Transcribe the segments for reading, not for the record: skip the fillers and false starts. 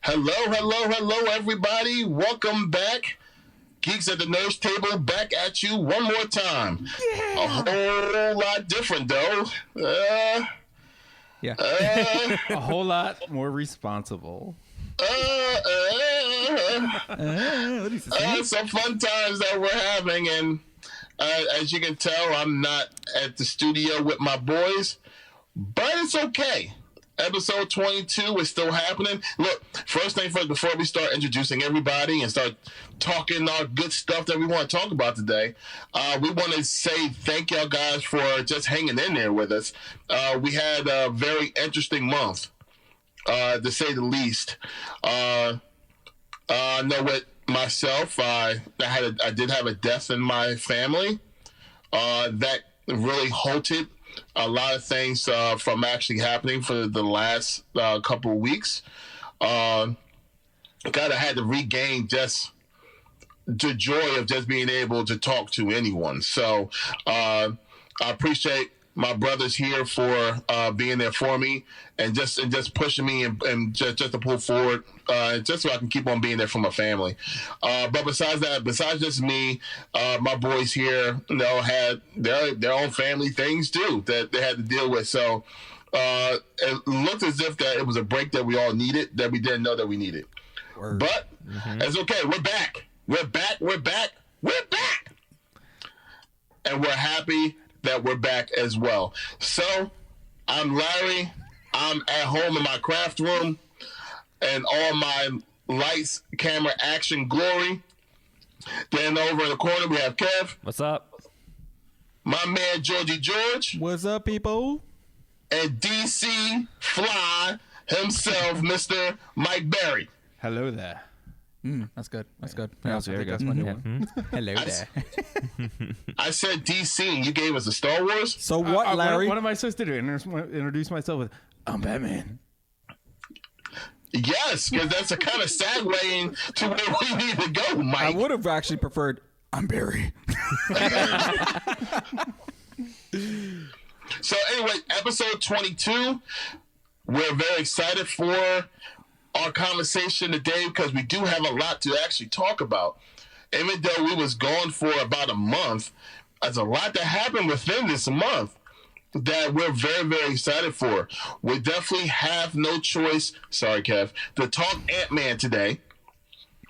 Hello, everybody. Welcome back. Geeks at the Nurse Table back at you one more time. Yeah. A whole lot different, though. A whole lot more responsible. Some fun times that we're having, and as you can tell, I'm not at the studio with my boys, but it's okay. Episode 22 is still happening. Look, first thing first, before we start introducing everybody and start talking our good stuff that we want to talk about today, we want to say thank y'all guys for just hanging in there with us. We had a very interesting month, to say the least. I know with myself, I did have a death in my family that really halted a lot of things from actually happening for the last couple of weeks. I had to regain just the joy of just being able to talk to anyone. So I appreciate my brothers here for being there for me and just pushing me and just to pull forward, just so I can keep on being there for my family. But besides just me, my boys here, had their own family things too that they had to deal with. So it looked as if that it was a break that we all needed, that we didn't know that we needed. Word. But it's okay. We're back. And we're happy that we're back as well. So I'm Larry. I'm at home in my craft room and all my lights, camera, action, glory. Then over in the corner we have Kev. What's up? My man Georgie George. What's up, people? And DC Fly himself, Mr. Mike Berry. Hello there. That's good. Yeah, very good. That's my new one. Hello there. I said DC and you gave us a Star Wars? So what, Larry? What am I supposed to do? Introduce myself with, I'm Batman. Yes, because that's a kind of segue to where we need to go, Mike. I would have actually preferred, I'm Barry. So anyway, episode 22, we're very excited for our conversation today because we do have a lot to actually talk about. Even though we was gone for about a month, there's a lot that happened within this month that we're very, very excited for. We definitely have no choice, sorry Kev, to talk Antman today.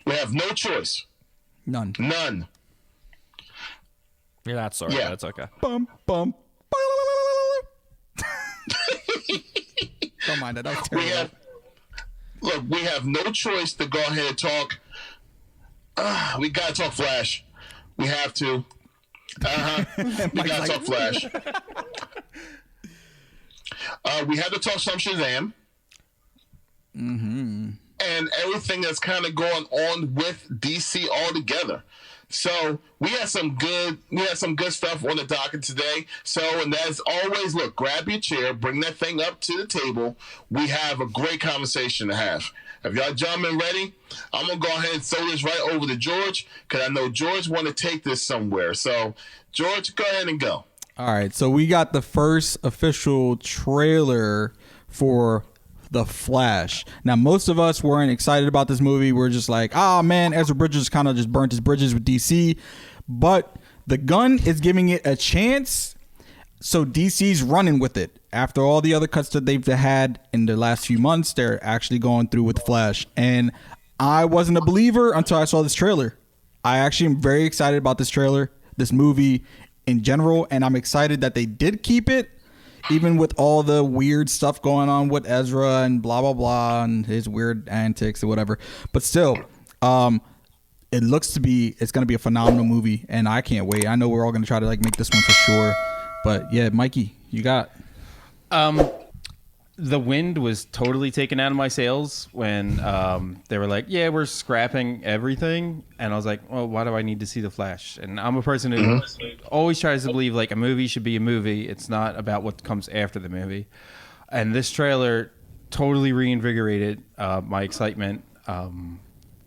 We have no choice. None. You're not sorry, but it's okay. Bum. Don't mind it. That was terrible. We have no choice to go ahead and talk. We gotta talk Flash. We have to. We gotta talk Flash. We have to talk some Shazam. And everything that's kind of going on with DC altogether. So we had some good stuff on the docket today. So, and as always, look, grab your chair, bring that thing up to the table. We have a great conversation to have. If y'all gentlemen ready, I'm gonna go ahead and throw this right over to George because I know George want to take this somewhere. So, George, go ahead and go. All right, so we got the first official trailer for The Flash. Now, most of us weren't excited about this movie. We're just like, oh man, Ezra Bridges kind of just burnt his bridges with DC. But the gun is giving it a chance. So DC's running with it. After all the other cuts that they've had in the last few months, they're actually going through with Flash. And I wasn't a believer until I saw this trailer. I actually am very excited about this trailer, this movie in general. And I'm excited that they did keep it. Even with all the weird stuff going on with Ezra and blah, blah, blah, and his weird antics or whatever. But still, it looks to be, it's going to be a phenomenal movie, and I can't wait. I know we're all going to try to make this one for sure. But yeah, Mikey, you got. The wind was totally taken out of my sails when they were like, yeah, we're scrapping everything. And I was like, well, why do I need to see The Flash? And I'm a person who always tries to believe like a movie should be a movie. It's not about what comes after the movie. And this trailer totally reinvigorated my excitement.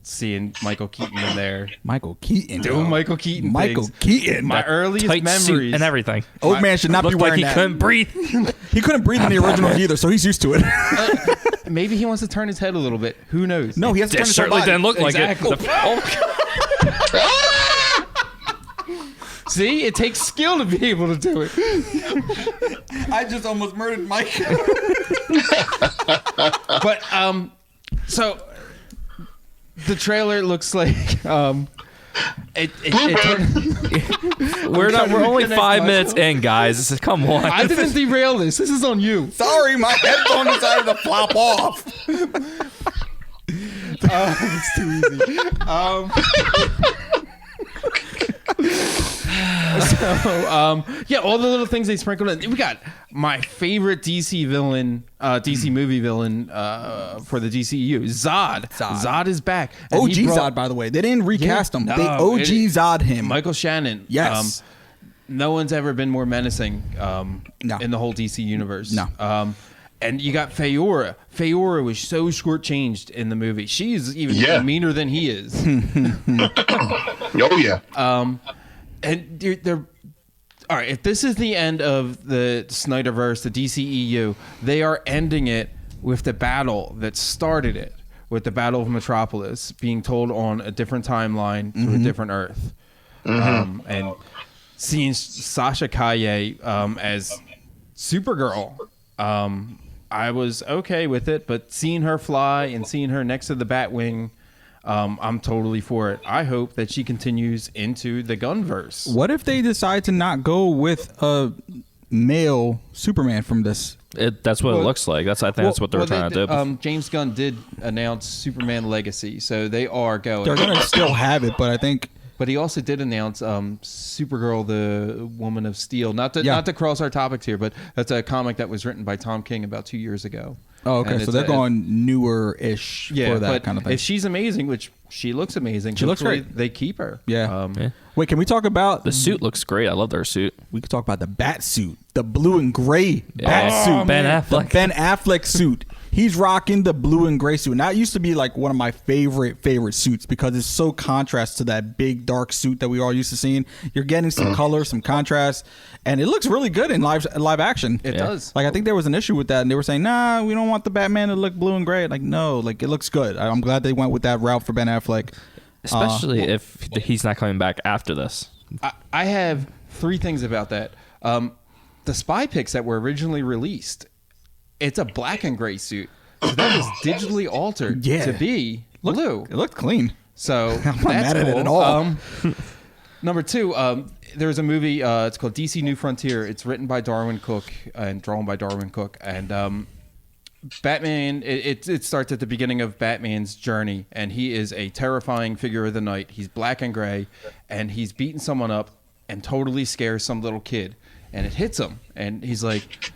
Seeing Michael Keaton in there. Michael Keaton. Doing Michael Keaton Michael things. Keaton. My earliest tight memories. suit and everything. Old man should not be Looked wearing like he that. couldn't breathe. He couldn't breathe in the originals either, so he's used to it. maybe he wants to turn his head a little bit. Who knows? No, he has to turn It his whole certainly body. didn't look Exactly. like it. See, it takes skill to be able to do it. I just almost murdered Mike. But so the trailer looks like We're only 5 minutes in, guys. Come on. I didn't derail this. This is on you. Sorry, my headphone decided to flop off. It's too easy. Yeah, all the little things they sprinkled in. We got my favorite DC villain, DC movie villain for the DCEU, Zod. Zod is back. And OG he brought Zod, by the way. They didn't recast him. no, They OG Zod him. Michael Shannon. Yes. No one's ever been more menacing No. in the whole DC universe. No. And you got Feora. Feora was so shortchanged in the movie. She's even meaner than he is. Oh yeah. And they're all right. If this is the end of the Snyderverse, the DCEU, they are ending it with the battle that started it, with the Battle of Metropolis being told on a different timeline to a different Earth, and seeing Sasha Calle as Supergirl. I was okay with it, but seeing her fly and seeing her next to the Batwing, I'm totally for it. I hope that she continues into the Gunverse. What if they decide to not go with a male Superman from this? That's what it looks like. I think that's what they're trying to do. James Gunn did announce Superman Legacy, so they are going. They're going to still have it, but I think... But he also did announce Supergirl, the Woman of Steel. Not to cross our topics here, but that's a comic that was written by Tom King about 2 years ago. Oh, okay. So they're going newer-ish for that kind of thing. If she's amazing, which she looks amazing, she looks great. They keep her. Yeah. Wait, can we talk about... The suit looks great. I love their suit. We could talk about the bat suit. The blue and gray bat suit. Ben Affleck. The Ben Affleck suit. He's rocking the blue and gray suit. And that used to be like one of my favorite suits because it's so contrast to that big dark suit that we all used to seeing. You're getting some color, some contrast, and it looks really good in live action. It does. Like I think there was an issue with that, and they were saying, "Nah, we don't want the Batman to look blue and gray." Like no, like it looks good. I'm glad they went with that route for Ben Affleck, especially if he's not coming back after this. I have 3 things about that. The spy pics that were originally released, it's a black and gray suit. So that was digitally altered to be blue. It looked clean. So I'm not that's mad at cool. it at all. Number 2, there's a movie. It's called DC New Frontier. It's written by Darwin Cook and drawn by Darwin Cook. And Batman, it starts at the beginning of Batman's journey, and he is a terrifying figure of the night. He's black and gray, and he's beating someone up and totally scares some little kid. And it hits him, and he's like,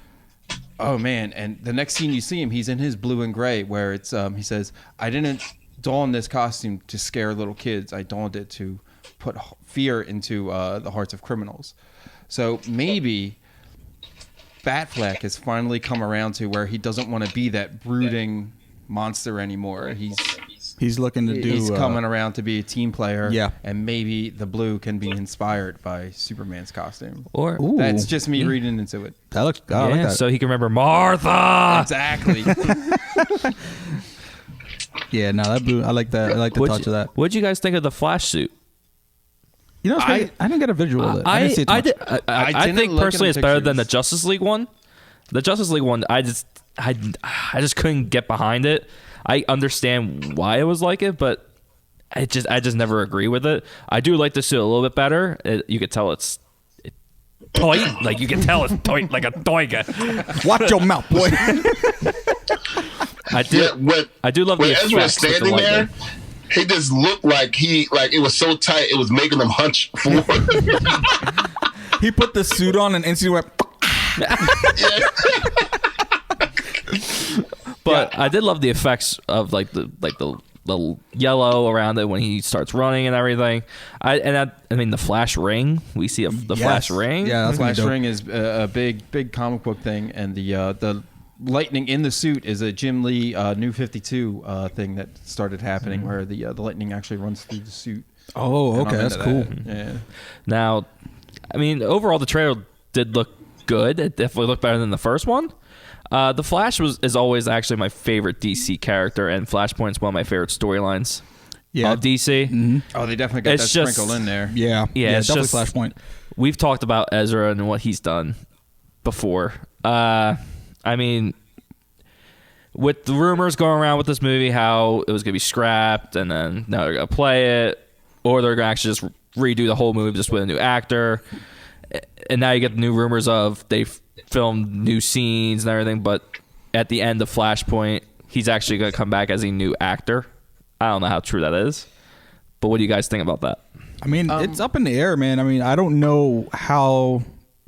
oh man. And the next scene you see him, he's in his blue and gray, where it's he says, I didn't don this costume to scare little kids. I donned it to put fear into the hearts of criminals. So maybe Batfleck has finally come around to where he doesn't want to be that brooding monster anymore. He's looking to do... He's coming around to be a team player. Yeah. And maybe the blue can be inspired by Superman's costume. Or that's just me reading into it. That looks... I like that. So he can remember Martha. Exactly. Yeah, no, that blue... I like that. I like the touch of that. What'd you guys think of the Flash suit? You know, I didn't get a visual of it. I didn't see it too much. I didn't think look at personally the it's better than the pictures. Justice League one. The Justice League one, I just couldn't get behind it. I understand why it was like it, but I just never agree with it. I do like the suit a little bit better. You could tell it's tight. Like you can tell it's tight, like a toiga. Watch your mouth, boy. I do love the when Ezra was effects with the standing there, lightning. he just looked like it was so tight it was making him hunch forward. He put the suit on and instantly went... But I did love the effects of like the yellow around it when he starts running and everything. I mean the Flash ring. We see the Flash ring. Yeah, that's Flash dope. ring is a big comic book thing, and the lightning in the suit is a Jim Lee New 52 thing that started happening, where the lightning actually runs through the suit. Oh, And okay, I'm that's into cool. that. Yeah. Now, I mean overall the trailer did look good. It definitely looked better than the first one. The Flash is always actually my favorite DC character, and Flashpoint's one of my favorite storylines. Yeah. DC. Mm-hmm. Oh, they definitely got It's that just- sprinkled in there. Yeah. it's definitely just- Flashpoint. We've talked about Ezra and what he's done before. I mean, with the rumors going around with this movie, how it was going to be scrapped, and then now they're going to play it, or they're going to actually just redo the whole movie just with a new actor. And now you get the new rumors of they filmed new scenes and everything, but at the end of Flashpoint, he's actually going to come back as a new actor. I don't know how true that is, but what do you guys think about that? I mean, it's up in the air, man. I mean, I don't know how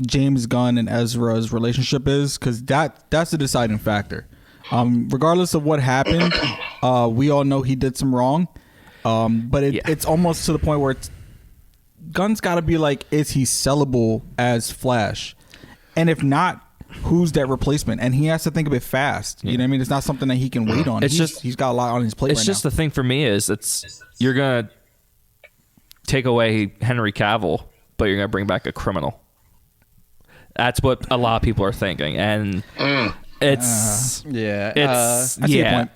James Gunn and Ezra's relationship is, because that's the deciding factor. Regardless of what happened, we all know he did some wrong. But it's almost to the point where Gunn's got to be like, is he sellable as Flash? And if not, who's that replacement? And he has to think of it fast. You know what I mean? It's not something that he can wait on. He's got a lot on his plate. It's just the thing for me is you're gonna take away Henry Cavill, but you're gonna bring back a criminal. That's what a lot of people are thinking, and it's Yeah. I see your point.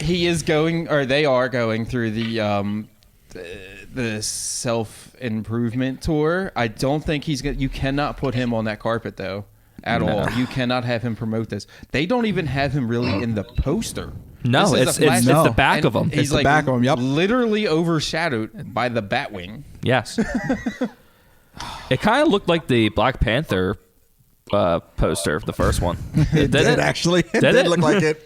He is going, or they are going through the self improvement tour. I don't think he's gonna. You cannot put him on that carpet though, at all. You cannot have him promote this. They don't even have him really in the poster. No, This is it's Flash- the back and of him. He's It's the like back of him, yep. literally overshadowed by the Batwing. Yes. It kind of looked like the Black Panther poster, the first one. It did actually. It Did did it? look like it.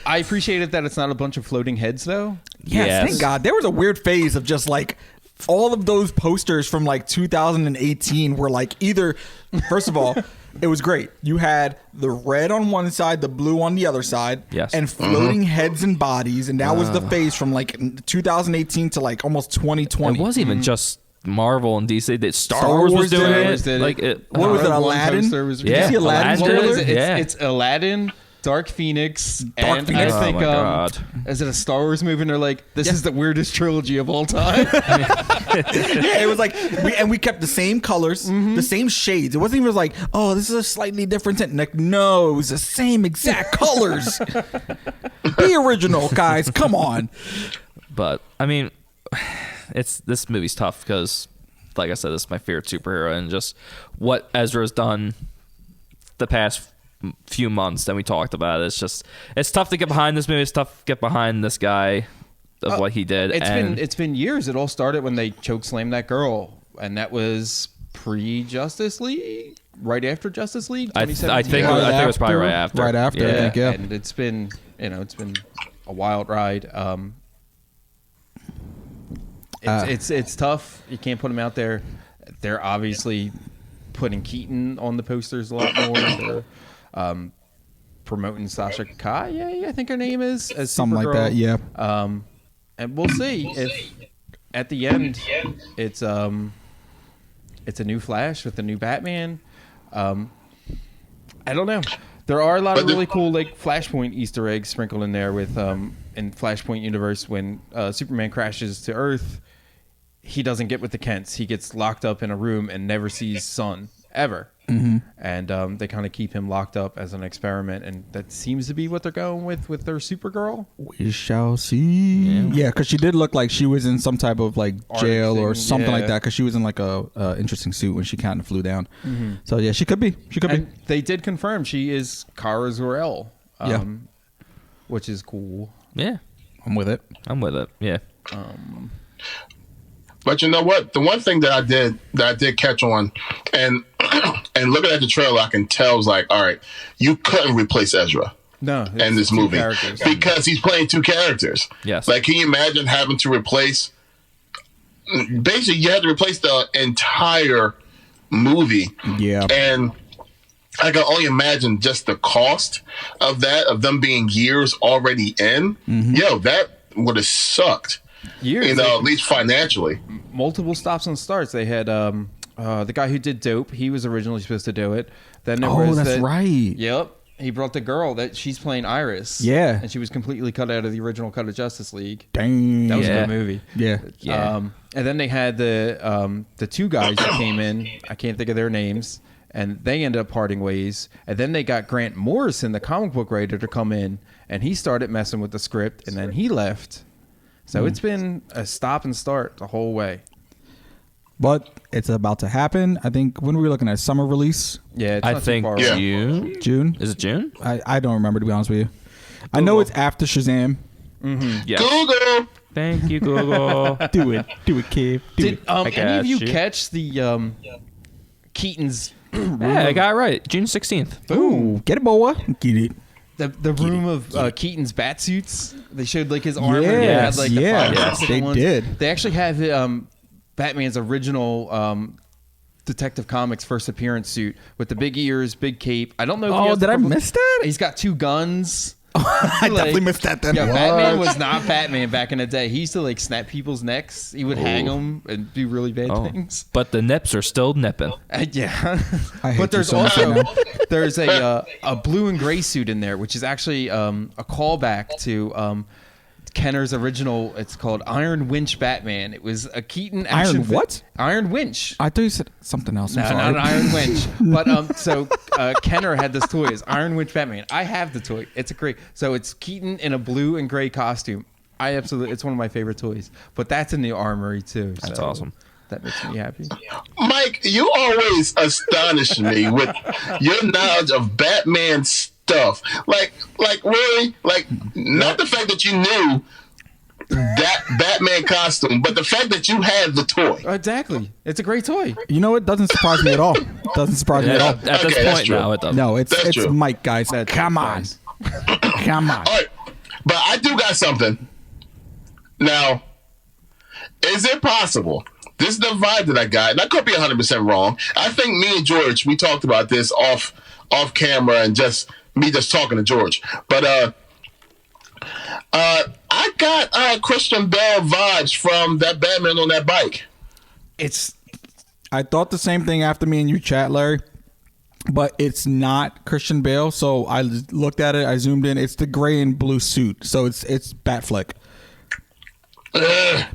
I appreciated that it's not a bunch of floating heads though. Yes, thank God. There was a weird phase of just like all of those posters from like 2018 were like either, first of all, it was great. You had the red on one side, the blue on the other side, Yes. and floating heads and bodies, and that was the phase from like 2018 to like almost 2020. It wasn't even just Marvel and DC. That Star Star Wars Wars was doing did it. it. Did it. Like it. What was it, One Aladdin? poster was- Did you Yeah, see Aladdin's Aladdin. What trailer? is it? Yeah. It's Aladdin, Dark Phoenix, Dark and Phoenix. I think Oh my God. is it a Star Wars movie? And they're like, this is the weirdest trilogy of all time. Yeah, it was like, we kept the same colors, the same shades. It wasn't even like, oh, this is a slightly different tint. Like, no, it was the same exact colors. Be original, guys. Come on. But I mean, this movie's tough because, like I said, this is my favorite superhero, and just what Ezra's done the past few months that we talked about. It's tough to get behind this movie. It's tough to get behind this guy of what he did. It's been years. It all started when they choke slammed that girl, and that was pre Justice League, right after Justice League. I think 2017. it was probably right after. Right after, I think, yeah. And it's been a wild ride. It's tough. You can't put them out there. They're obviously putting Keaton on the posters a lot more. They're promoting Sasha Kaye, I think her name is, as Something like Supergirl. that, yeah. And we'll see if at the end it's a new Flash with a new Batman. I don't know. There are a lot of really cool like Flashpoint Easter eggs sprinkled in there with in Flashpoint universe when Superman crashes to Earth. He doesn't get with the Kents. He gets locked up in a room and never sees sun ever. Mm-hmm. And they kind of keep him locked up as an experiment, and that seems to be what they're going with their Supergirl. We shall see. Yeah, because she did look like she was in some type of like jail or thing, something like yeah. that. Because she was in like a interesting suit when she kind of flew down. Mm-hmm. So yeah, she could be. She could And be. they did confirm she is Kara Zor-El, Yeah. which is cool. Yeah, I'm with it. I'm with it. Yeah. But you know what? The one thing that I did catch on, and and looking at the trailer, I can tell, was like, all right, you couldn't replace Ezra No, in this two movie characters. because he's playing two characters. Yes. Like, can you imagine having to replace? Basically, you had to replace the entire movie. Yeah. And I can only imagine just the cost of that, of them being years already in. Mm-hmm. Yo, that would have sucked. Years, You know, at least financially. multiple stops and starts. They had the guy who did Dope. He was originally supposed to do it. Then there Oh, was that's right. Yep. He brought the girl that she's playing Iris. Yeah. And she was completely cut out of the original cut of Justice League. Dang. That was Yeah. a good movie. Yeah. Yeah. And then they had the two guys that came in. I can't think of their names. and they ended up parting ways. And then they got Grant Morrison, the comic book writer, to come in, and he started messing with the script, and then he left. So it's been a stop and start the whole way. But it's about to happen. I think, when were we looking at? Summer release? Yeah, it's I not too think far away. June. June? Is it June? I don't remember, to be honest with you. I know it's after Shazam. Yes. Google. Thank you, Google. Do it, kid. Do Did it. any of you got you. catch the Keaton's Yeah, I got it right. June 16th. Ooh, get it, boy. Get it. the room of Keaton's bat suits? They showed like his armor. Yes, They had, like, the yeah, five yes, different they ones. did. They actually have Batman's original Detective Comics first appearance suit with the big ears, big cape. I don't know. If he Oh, has did the I purple- miss that? He's got two guns. I definitely missed that then. Yeah, What? Batman was not Batman back in the day. He used to like snap people's necks. He would hang them and do really bad things. But the nips are still nipping. Yeah, I hate but there's you so much also right now. there's a blue and gray suit in there, which is actually a callback to Kenner's original. It's called Iron Winch Batman. It was a Keaton action. Iron what? Iron Winch. I thought you said something else. I'm No, sorry. not an Iron Winch. But so Kenner had this toy. It's Iron Winch Batman. I have the toy. It's a great. So it's Keaton in a blue and gray costume. It's one of my favorite toys. But that's in the armory too. That's so awesome. That makes me happy. Mike, you always astonish me with your knowledge of Batman stuff. Like really? Like, not the fact that you knew that Batman costume, but the fact that you had the toy. Exactly. It's a great toy. You know, it doesn't surprise me at all. Doesn't surprise me at all. At this Okay, that's point true. now, it doesn't. No, That's it's true. Mike, guys. That's Come on. nice. Come on. All right, but I do got something. Now, is it possible? This is the vibe that I got, and I could be 100% wrong. I think me and George, we talked about this off camera, and just me just talking to George. But I got Christian Bale vibes from that Batman on that bike. I thought the same thing after me and you chat, Larry. But it's not Christian Bale, so I looked at it. I zoomed in. It's the gray and blue suit, so it's Batfleck.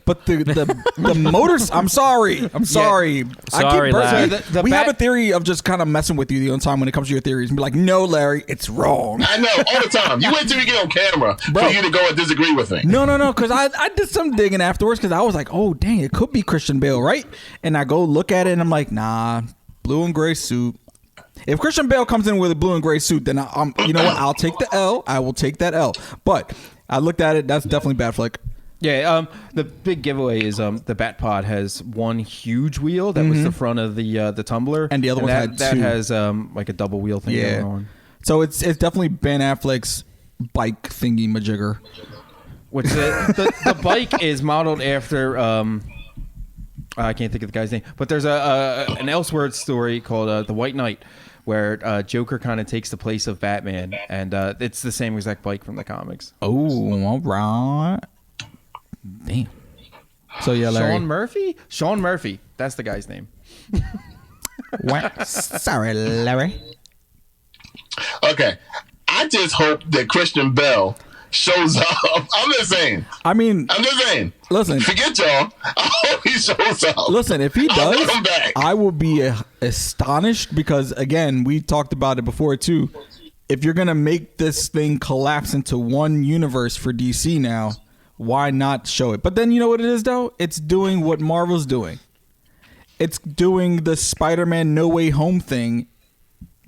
But the motors. I'm sorry. I Sorry, keep Larry. The we have a Bat- theory of just kind of messing with you the only time when it comes to your theories and be like, no, Larry, it's wrong. I know, all the time. You wait till you get on camera Bro. for you to go and disagree with me. No, because I did some digging afterwards because I was like, oh, dang, it could be Christian Bale, right? And I go look at it and I'm like, nah, blue and gray suit. If Christian Bale comes in with a blue and gray suit, then I'm, you know what? I'll take the L. I will take that L. But I looked at it. That's definitely Batfleck. Yeah, the big giveaway is the Bat Pod has one huge wheel that was the front of the tumbler, And the other one had that two. has like a double wheel thing going on. So it's definitely Ben Affleck's bike thingy majigger. Which the bike is modeled after I can't think of the guy's name, but there's an Elseworlds story called The White Knight, where Joker kind of takes the place of Batman, and it's the same exact bike from the comics. Oh, all right. Damn. So yeah, Larry. Sean Murphy, that's the guy's name. Sorry, Larry. Okay, I just hope that Christian Bale shows up. I'm just saying. I'm just saying. Listen. Forget y'all. I hope he shows up. Listen, if he I does, want him back. I will be astonished because, again, we talked about it before too. If you're gonna make this thing collapse into one universe for DC now, why not show it? But then you know what it is though? It's doing what Marvel's doing. It's doing the Spider-Man No Way Home thing,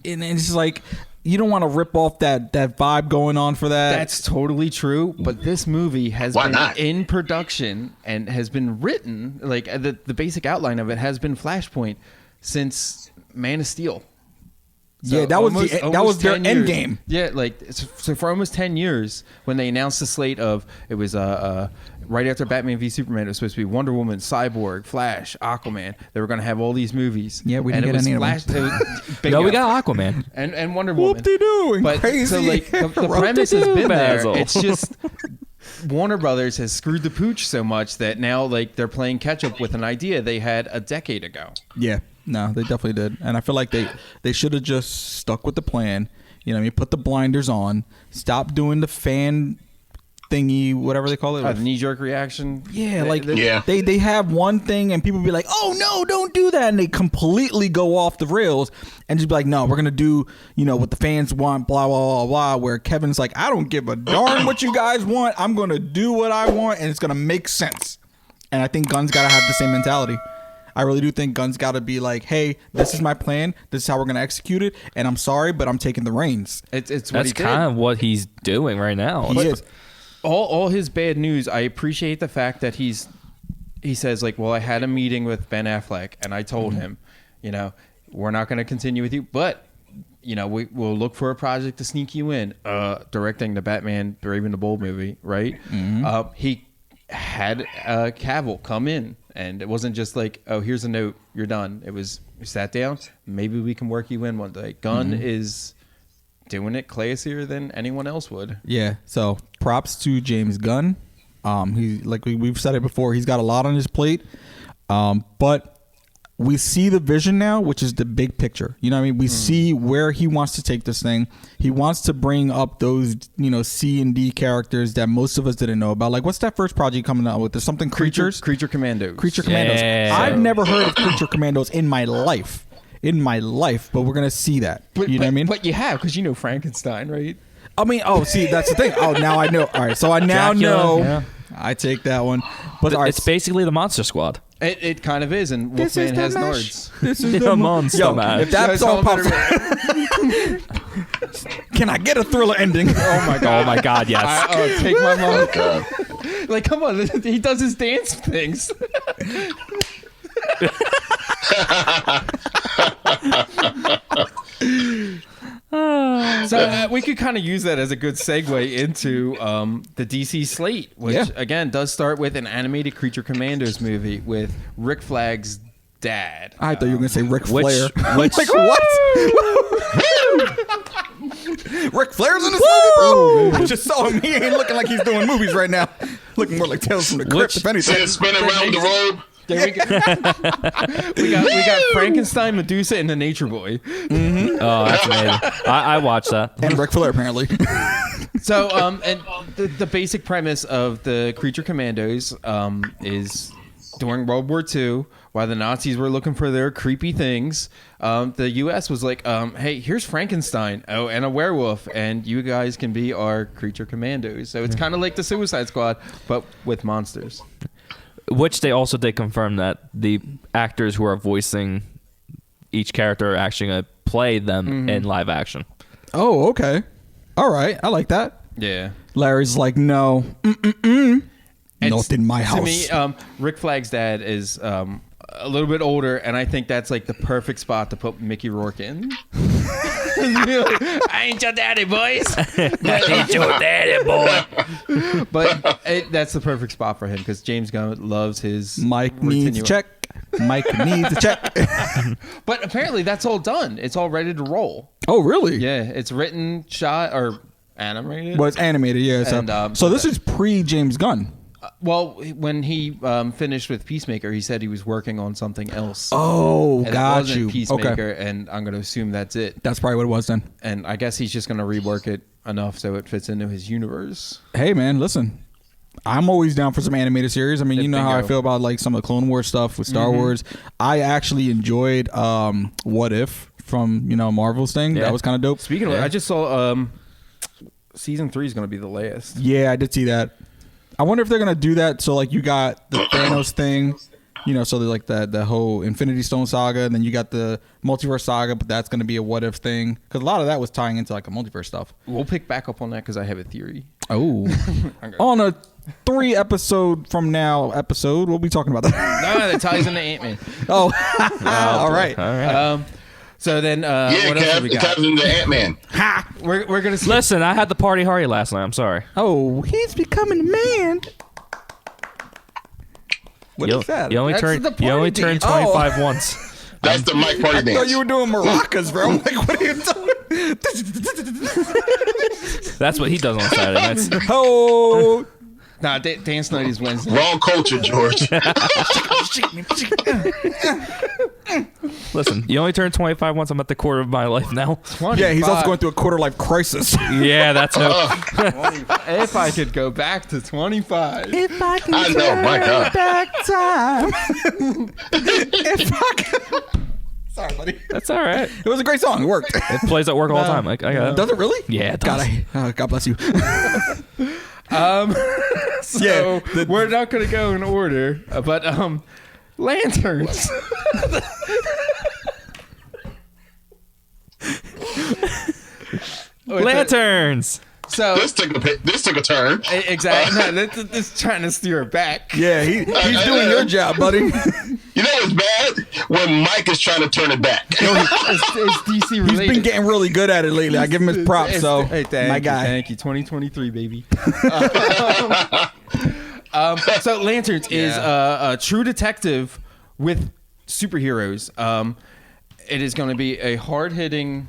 and it's just like you don't want to rip off that vibe going on for that. That's totally true, but this movie has Why been not? in production and has been written, like the basic outline of it has been Flashpoint since Man of Steel. Yeah, that was their 10 end years. game. Yeah, like so for almost 10 years, when they announced the slate of it was right after Batman v Superman, it was supposed to be Wonder Woman, Cyborg, Flash, Aquaman. They were going to have all these movies. Yeah, we didn't and get it was any of Flash. them. It was, No, we got Aquaman. and Wonder Woman. Whoop-de-doo, and But crazy. so like the Whoop-de-doo, premise has been there. Basil. It's just Warner Brothers has screwed the pooch so much that now like they're playing catch up with an idea they had a decade ago. Yeah, no, they definitely did, and I feel like they should have just stuck with the plan. You know, what I mean, put the blinders on, stop doing the fan thingy, whatever they call it. A knee-jerk reaction. Yeah, like Yeah. they have one thing and people be like, oh no, don't do that, and they completely go off the rails and just be like, no, we're gonna do what the fans want, blah blah blah blah. Where Kevin's like, I don't give a darn what you guys want, I'm gonna do what I want and it's gonna make sense. And I think Gunn's gotta have the same mentality. I really do think Gunn's gotta be like, hey, this is my plan, this is how we're gonna execute it, and I'm sorry, but I'm taking the reins. It's what That's he did. kind of what he's doing right now. He is. All his bad news, I appreciate the fact that he says like, well, I had a meeting with Ben Affleck and I told him, we're not going to continue with you, but we'll look for a project to sneak you in, directing the Batman Brave and the Bold movie, right? He had Cavill come in, and it wasn't just like, oh, here's a note, you're done. It was, we sat down, maybe we can work you in one day. Gunn is doing it classier than anyone else would. Yeah, so props to James Gunn. He, like we've said it before, he's got a lot on his plate, but we see the vision now, which is the big picture. You know what I mean? We see where he wants to take this thing. He wants to bring up those, C and D characters that most of us didn't know about. Like, what's that first project coming out with? There's something Creatures? Creature Commandos. Creature Commandos. Yeah. I've never heard of Creature Commandos in my life. But we're going to see that. You know what I mean? But you have, because you know Frankenstein, right? I mean, see, that's the thing. Oh, now I know. All right, so I now Dracula, know. yeah. I take that one. But all right, It's basically the Monster Squad. It kind of is, and this is Wolfman the has mesh. Nards. This is The Monster Yo, Mash. if that Guys, song all pops can I get a Thriller ending? Oh my god! Oh my God, yes. Take my mom. God. Like, come on, he does his dance things. So we could kind of use that as a good segue into the DC slate, which again does start with an animated Creature Commandos movie with Rick Flag's dad. I thought you were gonna say Ric Which- Flair. which- Like what? Ric Flair's in this movie, bro. I just saw him. He ain't looking like he's doing movies right now. Looking more like Tales from the Crypt, if anything. See it spinning around the robe. Yeah, we got Frankenstein, Medusa, and the Nature Boy. Oh, that's amazing. I watched that. And Ric Flair, apparently. So, and the basic premise of the Creature Commandos is during World War II, while the Nazis were looking for their creepy things, the U.S. was like, hey, here's Frankenstein, and a werewolf, and you guys can be our Creature Commandos. So it's kind of like the Suicide Squad, but with monsters. Which they also did confirm that the actors who are voicing each character are actually going to play them in live action. Oh, okay. All right. I like that. Yeah. Larry's like, no. Not in my house. To me, Rick Flag's dad is a little bit older, and I think that's like the perfect spot to put Mickey Rourke in. I ain't your daddy, boys. I ain't your daddy, boy. But that's the perfect spot for him because James Gunn loves his Mike needs a check. Mike needs a check. But apparently that's all done. It's all ready to roll. Oh, really? Yeah, it's written, shot, or animated. Well, it's animated, yeah. So, And, so this is pre-James Gunn. Well, when he finished with Peacemaker, he said he was working on something else. Oh, And got it wasn't you. Peacemaker, Okay. and I'm going to assume that's it. That's probably what it was then. And I guess he's just going to rework it enough so it fits into his universe. Hey, man, listen. I'm always down for some animated series. I mean, you know how I Bingo. feel about like some of the Clone Wars stuff with Star Wars. I actually enjoyed What If from, Marvel's thing. Yeah. That was kind of dope. Speaking of, I just saw season 3 is going to be the last. Yeah, I did see that. I wonder if they're gonna do that. So like you got the Thanos thing, so they're like the whole Infinity Stone saga, and then you got the multiverse saga, but that's gonna be a what if thing because a lot of that was tying into like a multiverse stuff. We'll pick back up on that because I have a theory. Oh, on a 3 episode from now episode, we'll be talking about that. No, that ties into Antman. Oh, all right. All right. So then, Yeah, what else have we it got? ties into Antman. We're gonna see. Listen, I had the party hardy last night. I'm sorry. Oh, he's becoming a man. What is that? You only That's turn the party 25 dance. once. That's the Mike Party I dance. thought you were doing maracas, bro. I'm like, what are you doing? That's what he does on Saturday nights. Oh. Nah, dance night is Wednesday. Wrong culture, George. Listen, you only turn 25 once. I'm at the quarter of my life now. 25. Yeah, he's also going through a quarter life crisis. Yeah, that's how. If I could go back to 25. If I can I know, my God. back time. If I can... Sorry, buddy. That's all right. It was a great song. It worked. It plays at work all the time. I got it. Does it really? Yeah, it does. God bless you. So we're not going to go in order, but lanterns. Lanterns. So This took a turn. exactly. No, this is trying to steer it back. Yeah, he's doing your job, buddy. You know what's bad? When Mike is trying to turn it back. It's DC He's related. been getting really good at it lately. I give him his props. So, Hey, my guy. Thank you. 2023, baby. So Lanterns is a true detective with superheroes. It is going to be a hard-hitting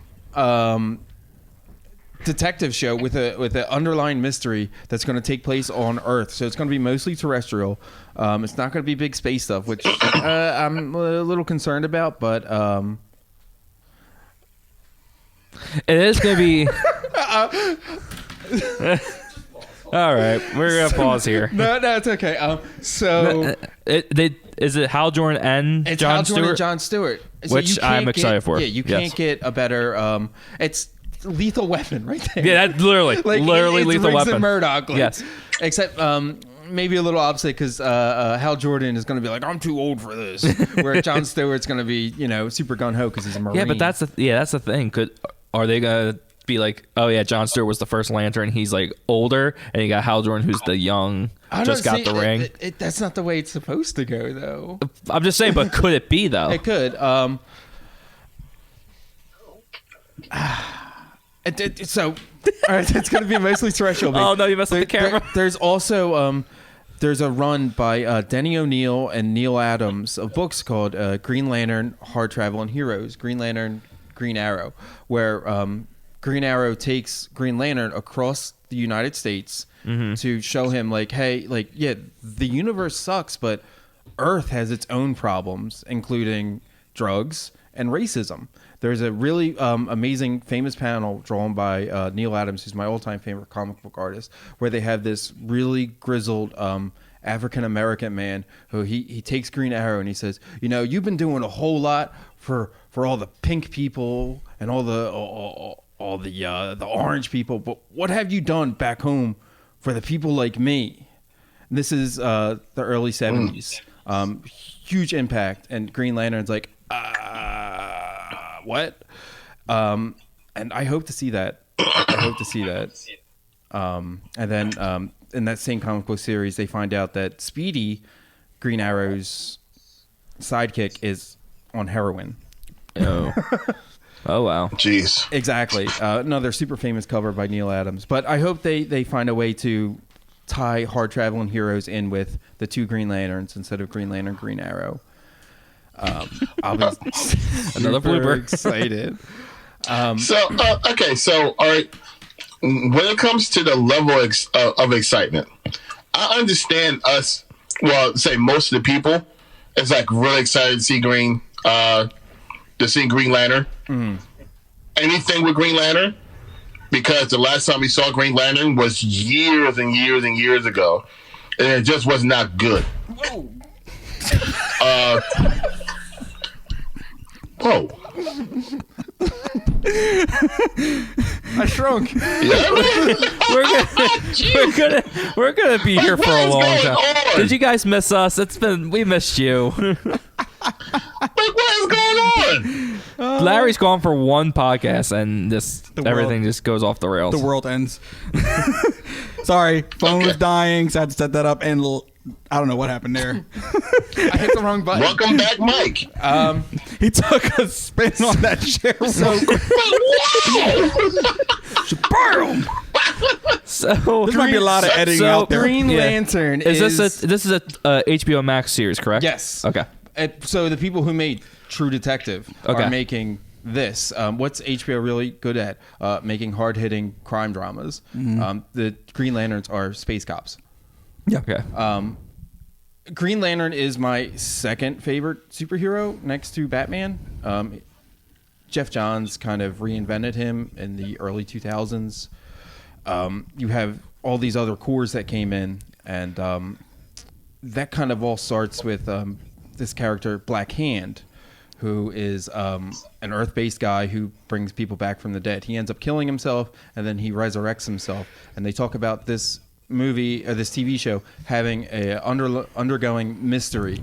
detective show with an underlying mystery that's going to take place on Earth. So it's going to be mostly terrestrial. It's not going to be big space stuff, which I'm a little concerned about. But It is going to be. All right, we're gonna pause here. no, it's okay. Is it Hal Jordan and It's Jon Hal Jordan Stewart? and Jon Stewart. Which you I'm can't excited for. Yeah, you Yes. can't get a better. It's Lethal Weapon right there. Yeah, that's literally it's Lethal Riggs Weapon. and Murdoch. Like, Yes. Except maybe a little opposite because Hal Jordan is going to be like, I'm too old for this. Where Jon Stewart's going to be, super gun ho because he's a Marine. Yeah, but that's the thing. Are they gonna be like, oh yeah, Jon Stewart was the first Lantern. He's like older, and you got Hal Jordan, who's the young, just got the ring. That's not the way it's supposed to go, though. I'm just saying, but could it be though? It could. So, all right, it's going to be mostly terrestrial. Oh no, you messed with the camera. There's also there's a run by Denny O'Neil and Neil Adams of books called Green Lantern, Hard Traveling Heroes, Green Lantern, Green Arrow, where Green Arrow takes Green Lantern across the United States to show him like, hey, like, yeah, the universe sucks, but Earth has its own problems, including drugs and racism. There's a really amazing, famous panel drawn by Neil Adams, who's my all-time favorite comic book artist, where they have this really grizzled African-American man who he takes Green Arrow and he says, you've been doing a whole lot for all the pink people and all the orange people, but what have you done back home for the people like me? And this is the early 70s. Huge impact, and Green Lantern's like, what? And I hope to see that. And then in that same comic book series, they find out that Speedy, Green Arrow's sidekick, is on heroin. Oh. Oh wow. Jeez. Exactly. Another super famous cover by Neil Adams. But I hope they find a way to tie hard traveling heroes in with the two Green Lanterns instead of Green Lantern, Green Arrow. I'll be Another blooper. excited. So all right. When it comes to the level of excitement, I understand us. Well, say most of the people is like really excited to see Green Lantern. Mm. Anything with Green Lantern, because the last time we saw Green Lantern was years and years and years ago, and it just was not good. Whoa. I shrunk. Yeah, We're gonna be here for a long time. On? Did you guys miss us? We missed you. What is going on? Larry's gone for one podcast, and everything just goes off the rails. The world ends. Sorry, phone was dying, so I had to set that up, and I don't know what happened there. I hit the wrong button. Welcome back, Mike. He took a spin on that chair so So this might be a lot of editing out there. Green Lantern is this is a HBO Max series, correct? Yes. Okay. So the people who made True Detective are making this. What's HBO really good at? Making hard-hitting crime dramas. Mm-hmm. The Green Lanterns are space cops. Yeah. Okay. Green Lantern is my second favorite superhero next to Batman. Jeff Johns kind of reinvented him in the early 2000s. You have all these other cores that came in, and that kind of all starts with this character, Black Hand, who is an Earth-based guy who brings people back from the dead. He ends up killing himself, and then he resurrects himself. And they talk about this movie or this TV show having a undergoing mystery.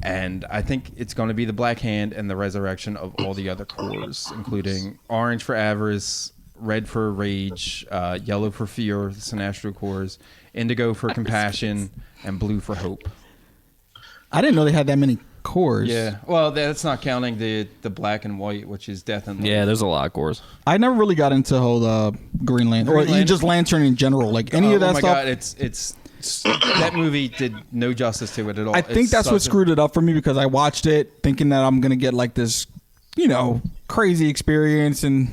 And I think it's going to be the Black Hand and the resurrection of all the other cores, including Orange for Avarice, Red for Rage, Yellow for Fear, the Sinestro cores, Indigo for Compassion, and Blue for Hope. I didn't know they had that many cores. Yeah, well, that's not counting the black and white, which is Death and Love. Yeah, there's a lot of cores. I never really got into whole Green Lantern, or even just Lantern in general. Like any of that stuff. Oh my god, it's that movie did no justice to it at all. I think that's what screwed it up for me, because I watched it thinking that I'm gonna get like this, crazy experience, and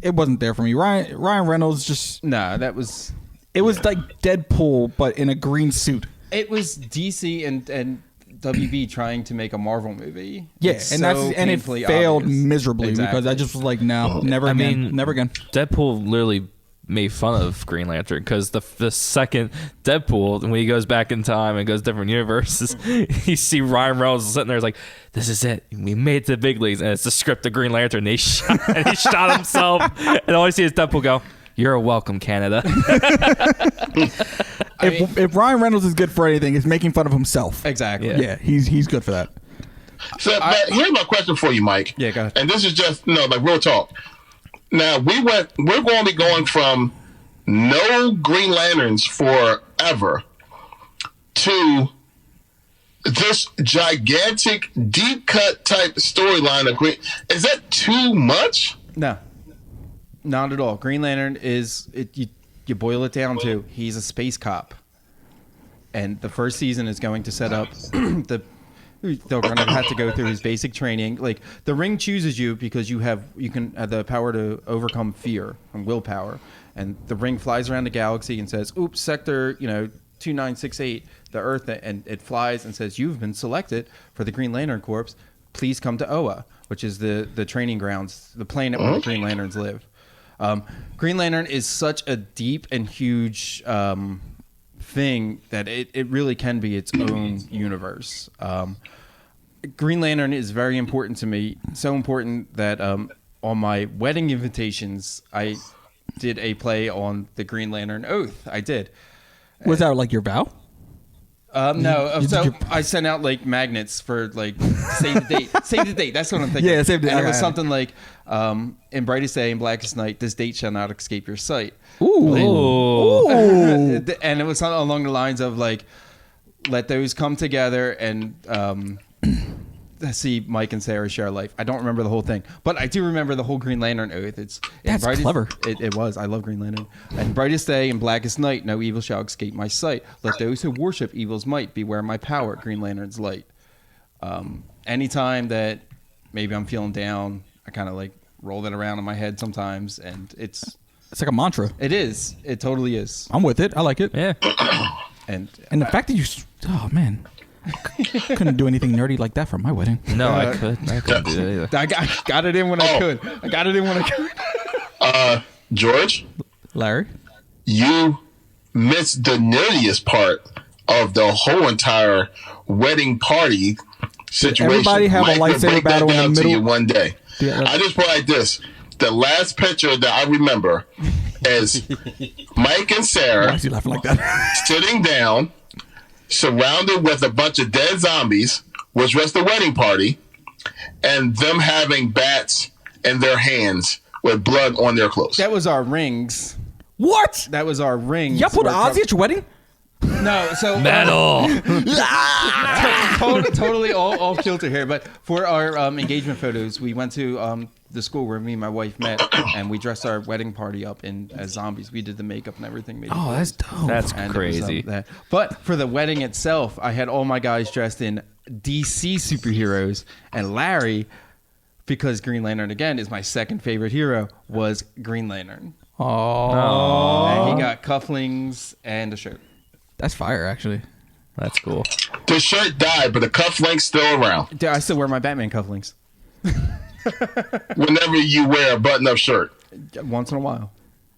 it wasn't there for me. Ryan Reynolds just that was. It was like Deadpool, but in a green suit. It was DC and WB trying to make a Marvel movie. Yeah, It's and so it painfully failed obvious. miserably Exactly. because I just was like, no, never again. Deadpool literally made fun of Green Lantern because the second Deadpool, when he goes back in time and goes different universes, you see Ryan Reynolds sitting there, like, this is it, we made it to the big leagues, and it's the script of Green Lantern. He shot himself, and all you see is Deadpool go, "You're welcome, Canada." If Ryan Reynolds is good for anything, it's making fun of himself. Exactly. Yeah, he's good for that. So, but here's my question for you, Mike. Yeah, go ahead. And this is just like real talk. Now we're going to be going from no Green Lanterns forever to this gigantic deep cut type storyline of Green. Is that too much? No, not at all. Green Lantern is you boil it down to he's a space cop, and the first season is going to set up they're going to have to go through his basic training. Like the Ring chooses you because you can have the power to overcome fear and willpower, and the Ring flies around the galaxy and says, "Oops, sector 2968, the Earth," and it flies and says, "You've been selected for the Green Lantern Corps. Please come to Oa," which is the training grounds, the planet where the Green Lanterns live. Green Lantern is such a deep and huge thing that it really can be its own universe. Green Lantern is very important to me, so important that on my wedding invitations, I did a play on the Green Lantern Oath. I did. Was that like your vow? No, so I sent out like magnets for like save the date. Save the date. That's what I'm thinking. Yeah, save the date. And it was something like, in brightest day and blackest night, this date shall not escape your sight. Ooh. And it was something along the lines of like, let those come together and see Mike and Sarah share life. I don't remember the whole thing, but I do remember the whole Green Lantern Oath. That's clever. It was. I love Green Lantern. And brightest day and blackest night, no evil shall escape my sight. Let those who worship evil's might beware my power. Green Lantern's light. Anytime that maybe I'm feeling down, I kind of like roll that around in my head sometimes, and it's like a mantra. It is. It totally is. I'm with it. I like it. Yeah. And the fact that oh man, I couldn't do anything nerdy like that for my wedding. No, I couldn't do that either. I got it in when I could. I got it in when I could. George, Larry, you missed the nerdiest part of the whole entire wedding party situation. Everybody have a Mike will lightsaber break battle that in down the to middle? you one day. Yeah, I just put it like this. The last picture that I remember is Mike and Sarah why is he laughing like that? sitting down, surrounded with a bunch of dead zombies, which was the wedding party, and them having bats in their hands with blood on their clothes. That was our rings. What? That was our rings. Y'all put Ozzy at your wedding? No, so Metal. totally off kilter here. But for our engagement photos, we went to the school where me and my wife met, and we dressed our wedding party up as zombies. We did the makeup and everything. Made Oh, that's dope. That's and crazy. It was, but for the wedding itself, I had all my guys dressed in DC superheroes, and Larry, because Green Lantern again is my second favorite hero, was Green Lantern. Oh, And he got cufflinks and a shirt. that's fire, actually. That's cool. The shirt died, but the cufflink's still around. Dude, I still wear my Batman cufflinks. Whenever you wear a button-up shirt. Once in a while.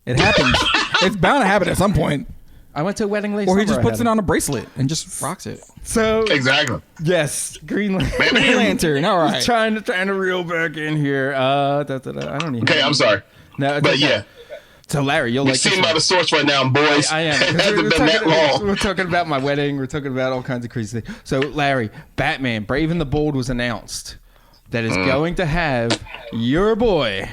It happens. It's bound to happen at some point. I went to a wedding last Or he summer, just I puts had it on a bracelet and just rocks it. So Exactly. yes, Green Green Lantern. All right. Trying to reel back in here. I don't even. Okay, I'm sorry. No, But yeah, So Larry, you'll we like see this him one. by the source right now, boys. I am. It hasn't been that long. We're talking about my wedding. We're talking about all kinds of crazy things. So Larry, Batman, Brave and the Bold was announced that is going to have your boy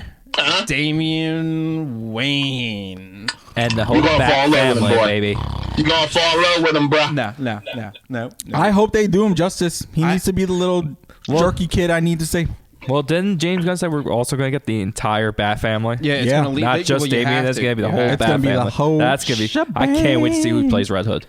Damian Wayne. And the whole You gonna Bat fall in love with him, family, boy. baby. You gonna fall in love with him, bro? No. I hope they do him justice. He needs to be the little jerky kid, I need to say. Well, didn't James Gunn say we're also going to get the entire Bat family? Yeah, it's Yeah. gonna lead. Not just Damian. That's going to be the whole It's Bat gonna be the family. whole That's going to be. I can't wait to see who shebang. plays Red Hood.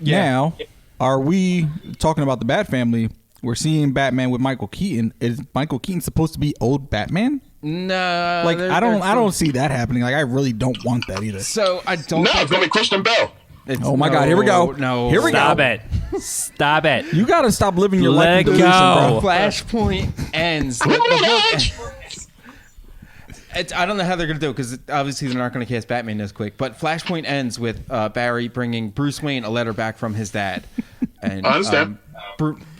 Now, are we talking about the Bat family? We're seeing Batman with Michael Keaton. Is Michael Keaton supposed to be old Batman? No, Like I don't see that happening. Like I really don't want that either. So I don't. No, think it's gonna be Christian Bell. it's- Oh my God, here we go. No, Here we go. Stop it. Stop it. You gotta stop living your Let life in delusion, go. bro. Flashpoint ends. I don't know how they're going to do it because obviously they're not going to cast Batman this quick. But Flashpoint ends with Barry bringing Bruce Wayne a letter back from his dad. And I understand.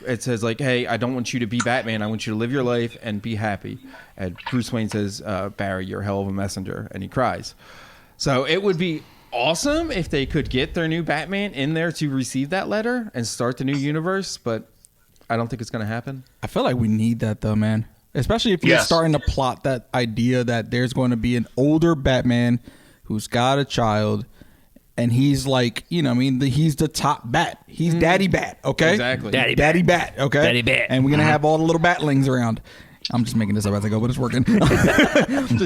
It says like, "Hey, I don't want you to be Batman. I want you to live your life and be happy." And Bruce Wayne says, "Barry, you're a hell of a messenger," and he cries. So it would be awesome if they could get their new Batman in there to receive that letter and start the new universe. But I don't think it's going to happen. I feel like we need that though, man. Especially if you're Yes. starting to plot that idea that there's going to be an older Batman who's got a child, and he's like, you know, I mean, he's the top bat. He's Daddy Bat, okay? Exactly. Daddy Daddy Bat, okay? Daddy Bat. And we're gonna have all the little batlings around. I'm just making this up as I go, but it's working.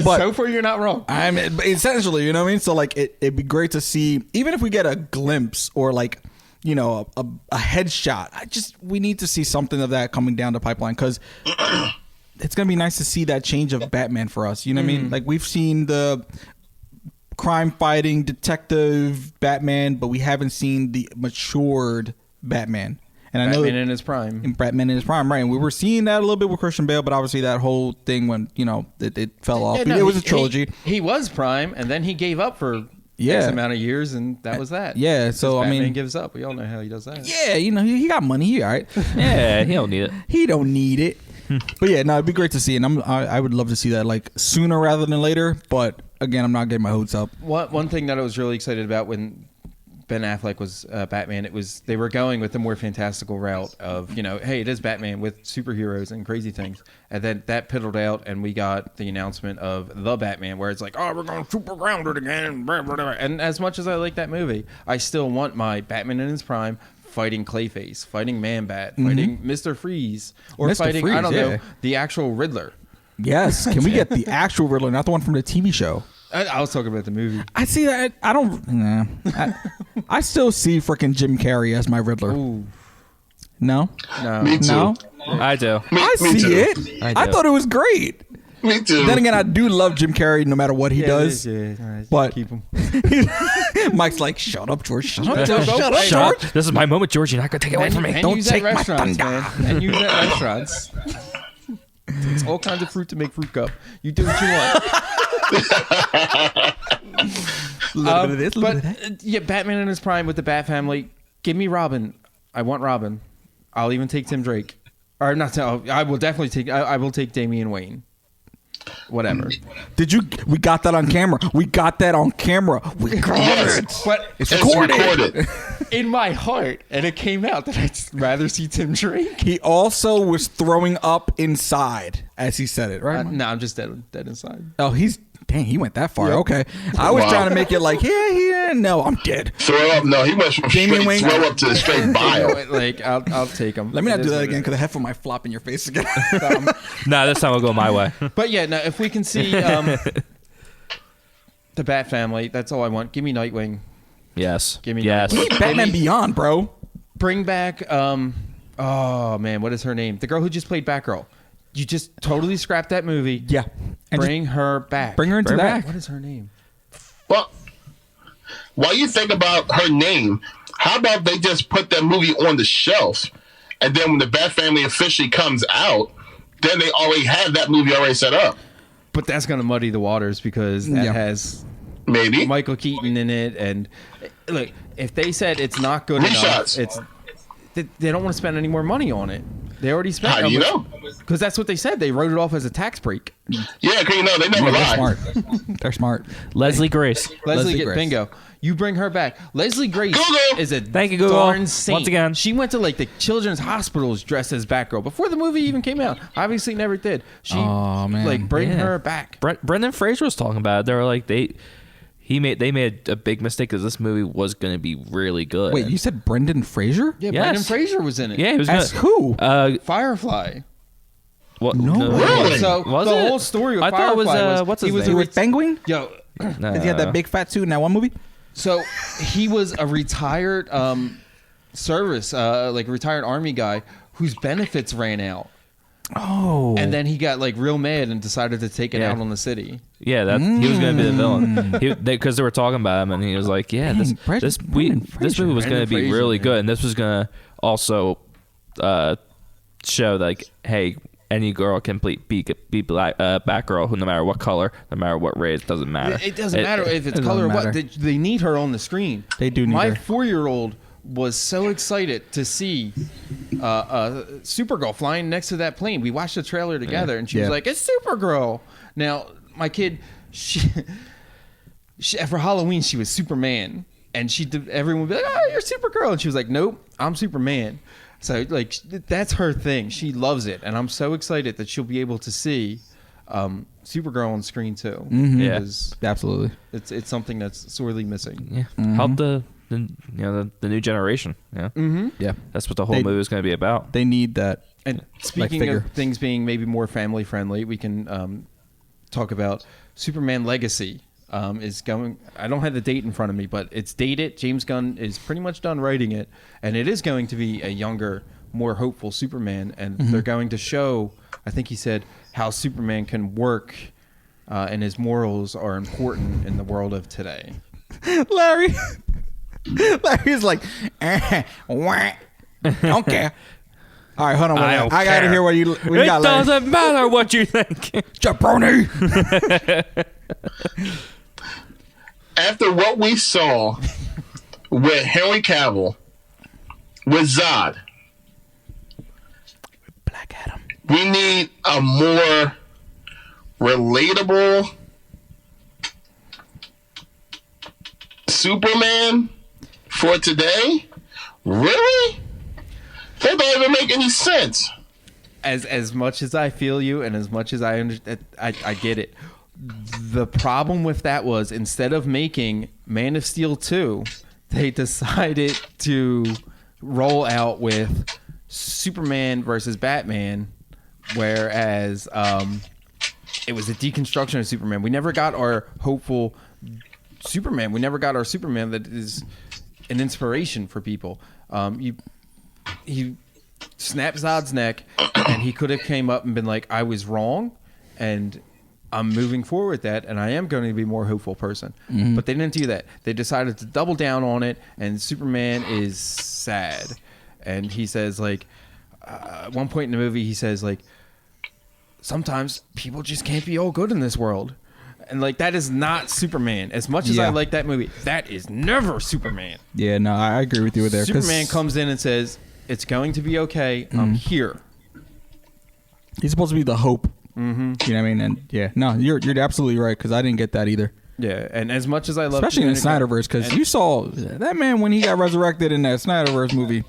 So far, you're not wrong. I'm essentially, you know what I mean? So like, it'd be great to see, even if we get a glimpse or like, you know, a headshot. We need to see something of that coming down the pipeline because it's gonna be nice to see that change of Batman for us. You know what I mean? Like we've seen the crime fighting detective Batman, but we haven't seen the matured Batman. And I know Batman in his prime. Batman in his prime, right? And we were seeing that a little bit with Christian Bale, but obviously that whole thing when it fell off. Yeah, no, it was a he- trilogy. He was prime, and then he gave up for X amount of years, and that was that. Yeah, so I Batman mean, gives up. We all know how he does that. yeah, you know, he got money. He all right. Yeah, he don't need it. He don't need it. But yeah, no, it'd be great to see, and I would love to see that like sooner rather than later. But again, I'm not getting my hopes up. One thing that I was really excited about when Ben Affleck was Batman, they were going with the more fantastical route of, hey, it is Batman with superheroes and crazy things, and then that piddled out, and we got the announcement of the Batman, where it's like, oh, we're going super grounded again, blah, blah, blah. And as much as I like that movie, I still want my Batman in his prime fighting Clayface, fighting Man-Bat, fighting Mr. Freeze, or Mr. fighting, I Freeze, don't yeah. know, the actual Riddler. Yes, can we get the actual Riddler, not the one from the TV show? I was talking about the movie. I see that. I don't. Nah. I still see freaking Jim Carrey as my Riddler. Ooh, No, no. Me too. no. I do. I me see too. it. I I do. thought it was great. Me too. Then again, I do love Jim Carrey no matter what he does. Yeah, all right, But- keep him. Mike's like, shut up, George. Shut up, Go, George. go, Shut go. up, Shut up. George. This is my moment, George. You're not going to take it away from me. And Don't use take that my restaurants, thunder. man. And use that restaurants. It's all kinds of fruit to make fruit cup. You do what you want. A little bit of this, a little But bit of that. yeah, Batman in his prime with the Bat family. Give me Robin. I want Robin. I'll even take Tim Drake. Or not. I will definitely take. I will take Damian Wayne. Whatever. We got that on camera. We got that on camera. We got Yes. it. But It's It's recorded. recorded. in my heart, and it came out that I'd rather see Tim Drake. He also was throwing up inside as he said it, right? No, I'm just dead inside. Oh, he went that far. Okay. I was Wow. trying to make it like, no, I'm dead. Throw up. No, he went from Damian straight Wayne- throw up to straight bile. Like I'll take him. Let me not It do is that what again it because the headphone might flop in your face again. Nah, this time I'll go my way. But yeah, no, if we can see the Bat family, that's all I want. Give me Nightwing. Yes. Give me yes. Nightwing. Batman Beyond, bro. Bring back oh man, what is her name? The girl who just played Batgirl. You just totally scrapped that movie. Yeah. And Bring her back. bring her into Bring her that. back. What is her name? Well, while you think about her name, How about they just put that movie on the shelf, and then when the Bat Family officially comes out, then they already have that movie already set up. But that's going to muddy the waters because that has maybe Michael Keaton in it. And look, if they said it's not good Reshots. enough, they don't want to spend any more money on it. They already spent. How do you know? Because that's what they said. They wrote it off as a tax break. Yeah, because they never They're lie. smart. They're smart. Leslie Grace. Leslie Grace. Bingo. You bring her back. Leslie Grace Google. is a Thank you, Google. darn saint. Once again. She went to like the children's hospitals dressed as Batgirl before the movie even came out. Obviously, never did. She man. bring Yeah. her back. Brendan Fraser was talking about it. They were like they made a big mistake because this movie was going to be really good. Wait, you said Brendan Fraser? Yeah, Yes. Brendan Fraser was in it. Yeah, he was As gonna, who? Firefly. What? No way. Really? So Was the it? whole story of I thought it was, Firefly what's his he was name? He was Penguin? Yo, Because he had that big fat suit in that one movie? so he was a retired retired army guy whose benefits ran out. Oh. And then he got like real mad and decided to take it Yeah. out on the city. Yeah, that he was going to be the villain. Because they were talking about him, and he was like, "Yeah, Dang, this Brendan movie was going to Brendan be Fraser, really man. good, and this was going to also show like, hey, any girl can be black, Batgirl, who no matter what color, no matter what race, doesn't matter. It doesn't matter if it's it color or doesn't what. matter. They need her on the screen. They do need My her. 4-year-old was so excited to see Supergirl flying next to that plane. We watched the trailer together, and she was Yeah. like, "It's Supergirl." Now, my kid, she for Halloween she was Superman, and everyone would be like, "Oh, you're Supergirl," and she was like, "Nope, I'm Superman." So like that's her thing. She loves it, and I'm so excited that she'll be able to see Supergirl on screen too. Yeah. Because Absolutely. it's something that's sorely missing. Yeah, help the new generation. Yeah, Yeah. that's what the whole They- movie is going to be about. They need that. And speaking figure. of things being maybe more family friendly, we can talk about Superman Legacy. Is going. I don't have the date in front of me, but it's dated. James Gunn is pretty much done writing it, and it is going to be a younger, more hopeful Superman. And they're going to show, I think he said, how Superman can work, and his morals are important in the world of today. Larry's like, wah. Don't care. All right, hold on. I don't I gotta care. hear what you It got, Larry. doesn't matter what you think. Jabroni. After what we saw with Henry Cavill, with Zod, Black Adam. we need a more relatable Superman for today. Really? That don't even make any sense. As much as I feel you, and as much as I understand, I get it. The problem with that was instead of making Man of Steel 2, they decided to roll out with Superman versus Batman, whereas it was a deconstruction of Superman. We never got our hopeful Superman. We never got our Superman that is an inspiration for people. He snapped Zod's neck, and he could have came up and been like, I was wrong, and I'm moving forward with that, and I am going to be a more hopeful person. But they didn't do that. They decided to double down on it, and Superman is sad. And he says, like, at one point in the movie, he says, like, sometimes people just can't be all good in this world. And, like, that is not Superman. As much as I Yeah. like that movie, that is never Superman. Yeah, no, I agree with you there. 'cause Superman comes in and says, it's going to be okay. I'm here. He's supposed to be the hope. Mm-hmm. You know what I mean? And yeah, no, you're absolutely right because I didn't get that either. Yeah, and as much as I love, Especially in the Snyderverse, because you saw that man when he got resurrected in that Snyderverse movie,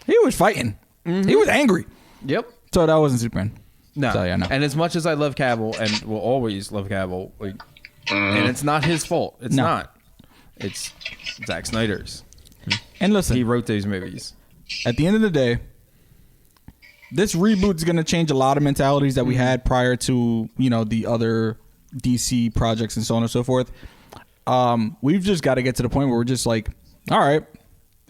he was fighting. He was angry. Yep. So that wasn't Superman. No. So, yeah, no. And as much as I love Cavill and will always love Cavill, like, and it's not his fault. It's No. not. It's Zack Snyder's. And listen, He wrote those movies. at the end of the day, this reboot is going to change a lot of mentalities that we had prior to, you know, the other DC projects and so on and so forth. We've just got to get to the point where we're just like, all right,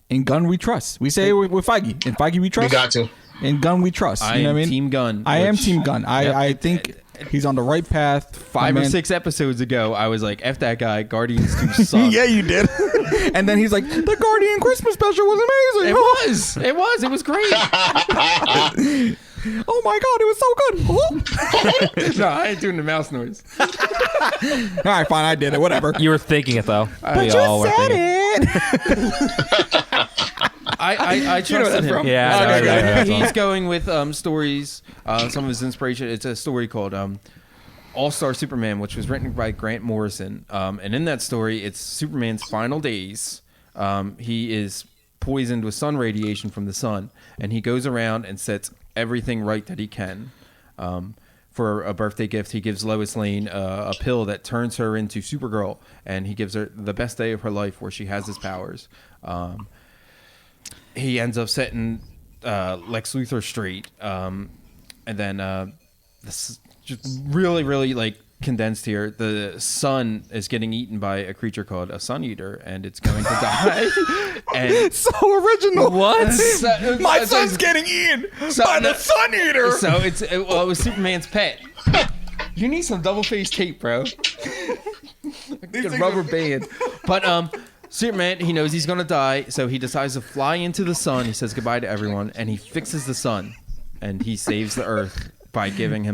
in Gunn we trust. We say it with Feige. In Feige we trust. We got to. In Gunn we trust. I You know am what I mean? Team Gunn. I am which- Team Gunn. Yep. I think He's on the right path. 5 or 6 episodes ago, I was like, F that guy, Guardians 2 sucks. Yeah, you did. And then he's like, the Guardian Christmas special was amazing. It was great. Oh my God, it was so good. No, I ain't doing the mouse noise. All right, fine, I did it. Whatever. You were thinking it though. But you said it. I trusted him. Yeah, I know, Okay, yeah. he's going with stories. Some of his inspiration. It's a story called All-Star Superman, which was written by Grant Morrison. And in that story, it's Superman's final days. He is poisoned with sun radiation from the sun, and he goes around and sets everything right that he can. For a birthday gift, he gives Lois Lane a pill that turns her into Supergirl, and he gives her the best day of her life where she has his powers. He ends up setting Lex Luthor straight, and then this is just really like condensed here. The sun is getting eaten by a creature called a sun eater, and it's going to die. And So original. What? My son's getting eaten by the Sun Eater. So it was Superman's pet. You need some double-faced tape, bro. Like a rubber band. But Superman, he knows he's gonna die, so he decides to fly into the sun. He says goodbye to everyone, and he fixes the sun, and he saves the Earth by giving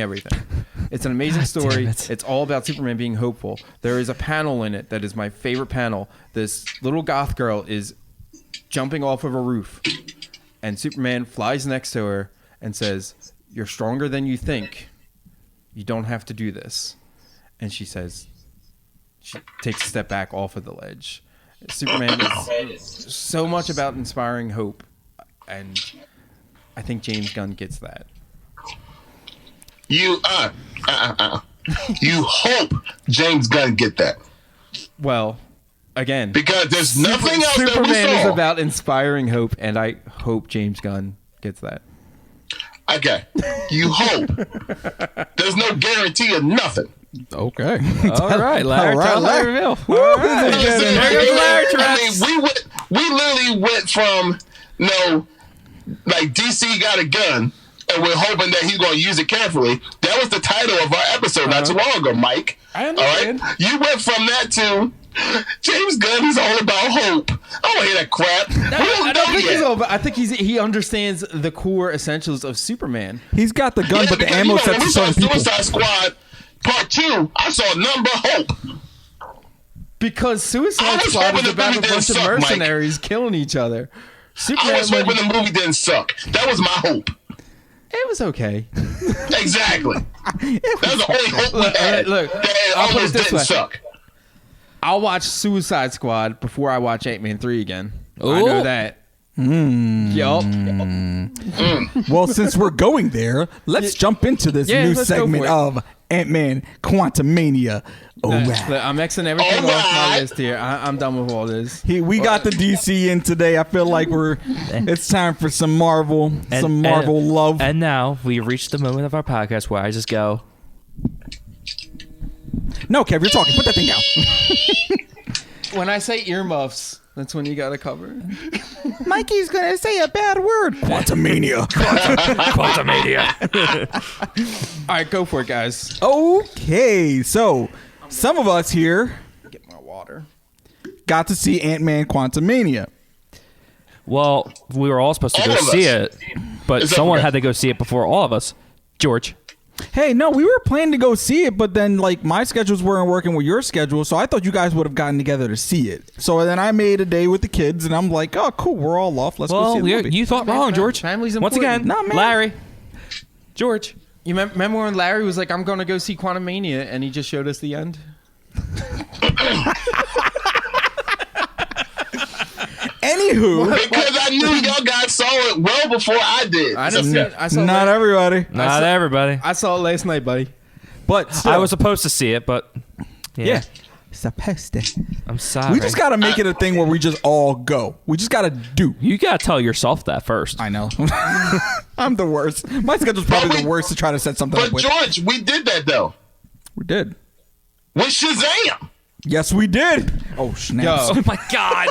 everything. It's an amazing story. It's all about Superman being hopeful. There is a panel in it that is my favorite panel. This little goth girl is jumping off of a roof, and Superman flies next to her and says, "You're stronger than you think. You don't have to do this." And she says, she takes a step back off of the ledge. Superman is so much about inspiring hope, and I think James Gunn gets that. You hope James Gunn get that, Well, again, because there's nothing else that we Superman is saw. about inspiring hope, and I hope James Gunn gets that. Okay, you hope. There's no guarantee of nothing. Okay. All right, Larry. All right, Tell Larry. Larry Bill. Listen, There goes Larry I mean, we literally went from like DC got a gun, and we're hoping that he's going to use it carefully. That was the title of our episode not too long ago, Mike. I understand. All right? You went from that to James Gunn is all about hope. I don't hear that crap. I don't think he's all, but I think he understands the core essentials of Superman. He's got the gun, but the ammo when sets we to saw certain people. Suicide Squad Part 2, I saw number hope. Because I Suicide was Squad hoping is the about a movie bunch didn't of suck, Mike. mercenaries killing each other. Superman, I was hoping the movie didn't suck. That was my hope. it was okay. Exactly. That was the only hope we had. Look, that it I'll put it almost this didn't way. suck. I'll watch Suicide Squad before I watch Antman 3 again. I Ooh. know that. Yup. Well, since we're going there, let's jump into this Yeah, new let's go segment for it. of Ant-Man Quantumania. All right. I'm Xing everything All off my right. list here. I'm done with all this. We got the DC in today. I feel like it's time for some Marvel, love. And now we reached the moment of our podcast where I just go, No, Kev, you're talking. Put that thing down. When I say earmuffs, that's when you got to cover. Mikey's going to say a bad word. Quantumania. All right, go for it, guys. Okay, so some of us here Get my water. got to see Ant-Man Quantumania. well, we were all supposed to All go of see us. it, but Except someone for- had to go see it before all of us. George. Hey, no, we were planning to go see it, but then like my schedules weren't working with your schedule, so I thought you guys would have gotten together to see it. So then I made a day with the kids, and I'm like, oh, cool, we're all off. Let's go see the movie. You thought wrong, George. Family's Once important. again, Nah, man. Larry. George. You remember when Larry was like, I'm going to go see Quantumania, and he just showed us the end? Anywho, Because I knew y'all guys saw it well before I did. I didn't see it. I saw not everybody, Not everybody. I saw it last night, buddy. but still, I was supposed to see it, but yeah. Supposed to. I'm sorry. We just got to make it a thing where we just all go. We just got to do. You gotta tell yourself that first. I know. I'm the worst. My schedule's probably the worst to try to set something But up with. George, we did that though. We did. With Shazam. Yes, we did. Oh, snaps. Yo. Oh my god.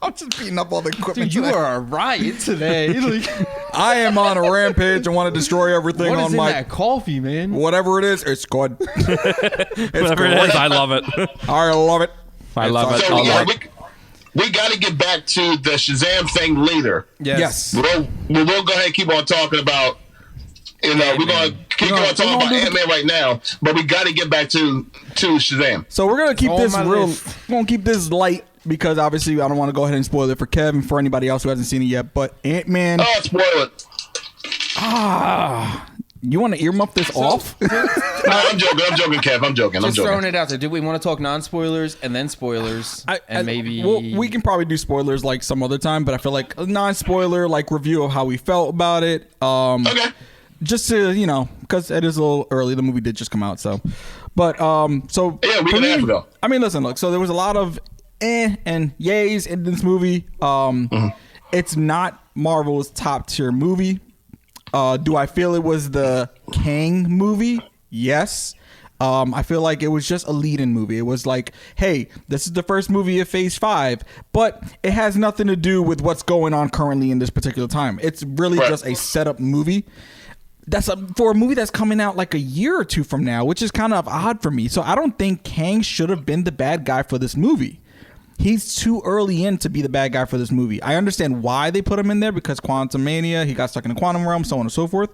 I'm just beating up all the equipment. Dude, you today. are a riot today. Like, I am on a rampage and want to destroy everything What is on in my that coffee, man? whatever it is. It's good. Whatever it is, I love it. I love it. I love it. So I yeah, love it. we got to get back to the Shazam thing later. Yes. We'll go ahead and keep on talking about. We're gonna keep on talking about Ant-Man right now, but we got to get back to Shazam. So we're gonna keep this my real. list. We're gonna keep this light because obviously I don't want to go ahead and spoil it for Kev and for anybody else who hasn't seen it yet. But Ant-Man. Oh, spoil it. You want to earmuff this off? No, I'm joking, Kev. I'm joking. Just throwing it out there. Do we want to talk non-spoilers and then spoilers? Maybe. Well, we can probably do spoilers like some other time, but I feel like a non-spoiler like review of how we felt about it. Okay. Just to because it is a little early. The movie did just come out, so. But so Yeah, we for can me, have it though. I mean, listen, look. So there was a lot of and yays in this movie. It's not Marvel's top tier movie. Do I feel it was the Kang movie? Yes. I feel like it was just a lead-in movie. It was like, hey, this is the first movie of Phase 5, but it has nothing to do with what's going on currently in this particular time. It's really just a setup movie. That's for a movie that's coming out like a year or two from now, which is kind of odd for me. So I don't think Kang should have been the bad guy for this movie. He's too early in to be the bad guy for this movie. I understand why they put him in there because Quantum Mania, he got stuck in the quantum realm, so on and so forth.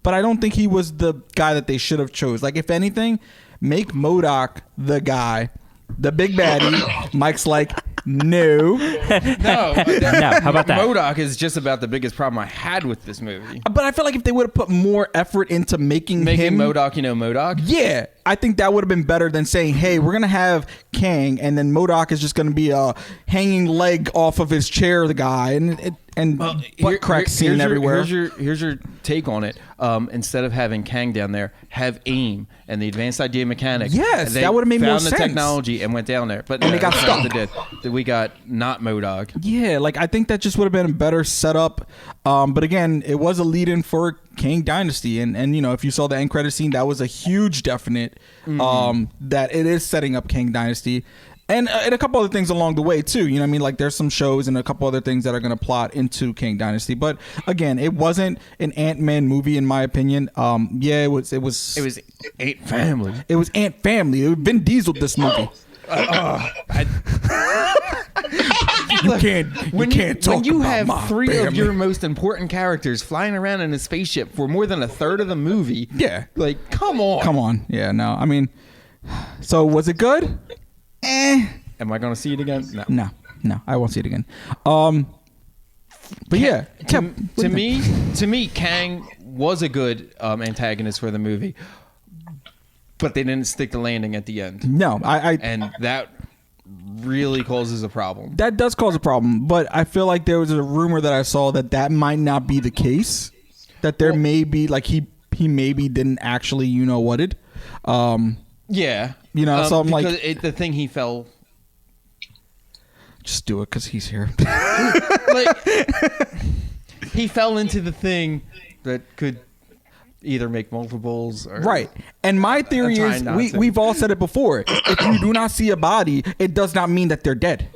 But I don't think he was the guy that they should have chose. Like, if anything, make MODOK the guy, the big baddie. Mike's like, no. No. How about that? MODOK is just about the biggest problem I had with this movie. But I feel like if they would have put more effort into making him MODOK, MODOK. Yeah, I think that would have been better than saying, hey, we're going to have Kang, and then MODOK is just going to be a hanging leg off of his chair, the guy, and butt crack scene everywhere. Here's your take on it. Instead of having Kang down there, have AIM and the Advanced Idea Mechanics. Yes, they that would have made more found sense. the technology and went down there. But And they got stuck. We got not MODOK. Yeah, like I think that just would have been a better setup. But again, it was a lead-in for Kang Dynasty, and if you saw the end credit scene, that was a huge definite that it is setting up Kang Dynasty. And a couple other things along the way too. You know what I mean? Like there's some shows and a couple other things that are going to plot into Kang Dynasty. But again, it wasn't an Ant-Man movie in my opinion. Yeah, it was Ant Family. It was Ant Family. It was Vin Diesel this movie. You can't talk when you about have my three of family. your most important characters flying around in a spaceship for more than a third of the movie. Yeah. Like, come on. Come on. Yeah, no. I mean, so was it good? Am I going to see it again? No. No, I won't see it again. But yeah, To me, Kang was a good antagonist for the movie, but they didn't stick the landing at the end, no, and that really causes a problem. that does cause a problem. But I feel like there was a rumor that I saw that might not be the case. That there may be like he maybe didn't actually whatted. Yeah, so I'm like, the thing he fell. just do it because he's here. He fell into the thing that could either make multiples or Right. And my theory is we've all said it before. If you do not see a body, it does not mean that they're dead.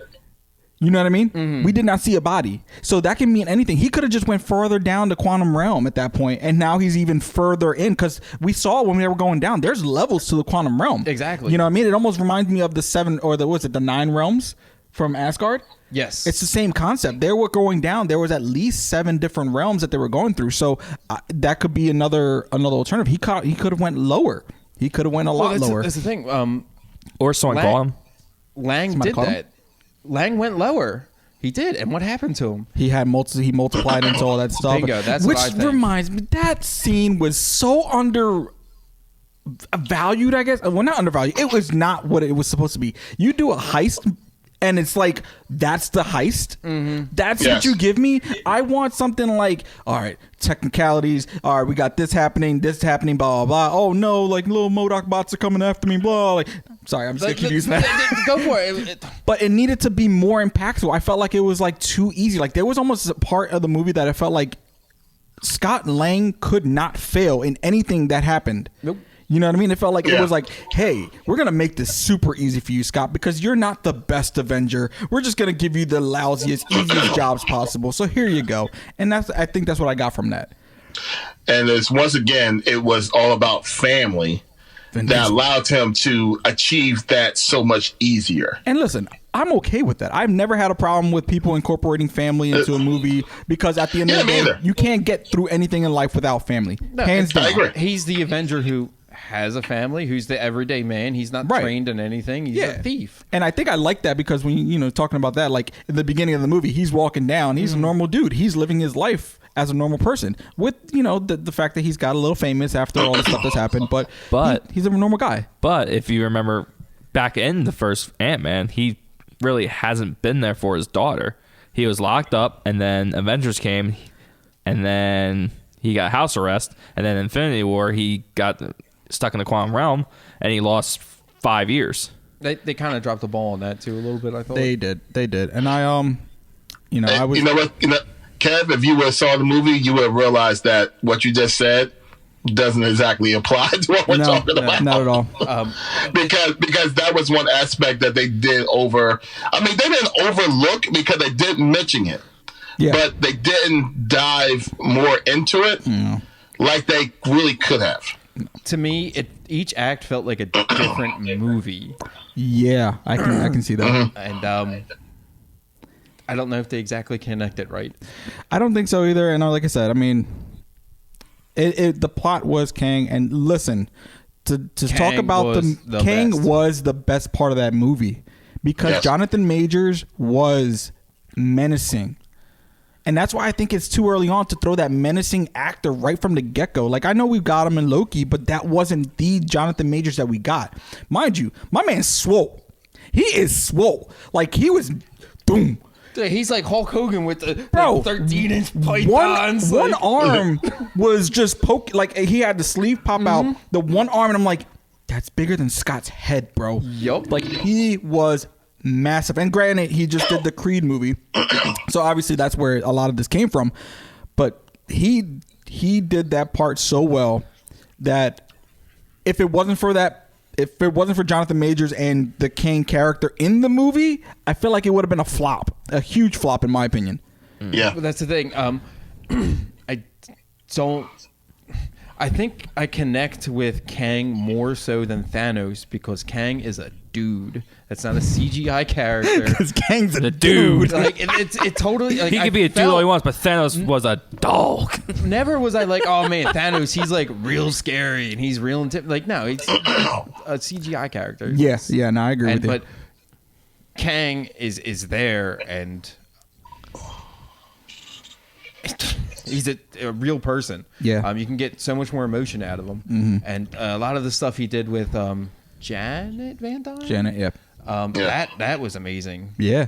You know what I mean? Mm-hmm. We did not see a body. So that can mean anything. He could have just went further down the quantum realm at that point, and now he's even further in because we saw when we were going down, there's levels to the quantum realm. Exactly. You know what I mean? It almost reminds me of the 7 or the 9 realms from Asgard. Yes. It's the same concept. They were going down. There was at least 7 different realms that they were going through. So that could be another alternative. He could have went lower. He could have went a lot lower. That's the thing. Or someone call him. Lang did that. Lang went lower. He did. And what happened to him? He had he multiplied into all that stuff. Bingo. That's Which what I think. reminds me, that scene was so undervalued, I guess. Well, not undervalued. It was not what it was supposed to be. You do a heist and it's like, that's the heist. Mm-hmm. That's what you give me. I want something like, all right, technicalities. All right, we got this happening, blah, blah, blah. Oh, no, like little MODOK bots are coming after me, blah. Like, sorry, I'm just getting confused now. Go for it. But it needed to be more impactful. I felt like it was like too easy. Like there was almost a part of the movie that I felt like Scott Lang could not fail in anything that happened. Nope. You know what I mean? It felt like it Yeah. was like, hey, we're going to make this super easy for you, Scott, because you're not the best Avenger. We're just going to give you the lousiest, easiest jobs possible. So here you go. And I think that's what I got from that. And it's once again, it was all about family that allowed him to achieve that so much easier. And listen, I'm okay with that. I've never had a problem with people incorporating family into a movie because at the end of the day, you can't get through anything in life without family. Hands down. I agree. He's the Avenger who has a family, who's the everyday man. He's not trained in anything. He's a thief. And I think I like that because when talking about that, like in the beginning of the movie, he's walking down. He's a normal dude. He's living his life as a normal person with, the fact that he's got a little famous after all the stuff that's happened. But he's a normal guy. But if you remember back in the first Ant-Man, he really hasn't been there for his daughter. He was locked up, and then Avengers came, and then he got house arrest, and then Infinity War, he got stuck in the quantum realm, and he lost 5 years. They kind of dropped the ball on that too a little bit, I thought. They did. And I I was... You know what? Kev, if you would have saw the movie, you would have realized that what you just said doesn't exactly apply to what we're talking about. Not at all. Because that was one aspect that they did they didn't overlook because they didn't mention it. Yeah. But they didn't dive more into it like they really could have. To me, each act felt like a different movie. Yeah, I can see that. And I don't know if they exactly connect it right. I don't think so either. And like I said, I mean, the plot was Kang. And listen, to talk about Kang was the best part of that movie because Jonathan Majors was menacing. And that's why I think it's too early on to throw that menacing actor right from the get-go. Like, I know we've got him in Loki, but that wasn't the Jonathan Majors that we got. Mind you, my man's swole. He is swole. Like, he was... Boom. Dude, he's like Hulk Hogan with the 13-inch pythons. One arm was just like he had the sleeve pop out. The one arm, and I'm like, that's bigger than Scott's head, bro. Yup. Like, he was massive. And granted, he just did the Creed movie, so obviously that's where a lot of this came from. But he did that part so well that if it wasn't for Jonathan Majors and the Kang character in the movie, I feel like it would have been a flop, a huge flop in my opinion. Yeah, but that's the thing. I think I connect with Kang more so than Thanos because Kang is a dude. That's not a CGI character. Because Kang's a dude. Like it totally. Like, he could be a dude all he wants, but Thanos was a dog. Never was I like, oh man, Thanos. He's like real scary and he's real like no, he's a CGI character. Yeah. No, I agree with you. But Kang is there and. He's a real person. Yeah. You can get so much more emotion out of him. And a lot of the stuff he did with Janet Van Dyne. Janet, yeah. That was amazing. Yeah.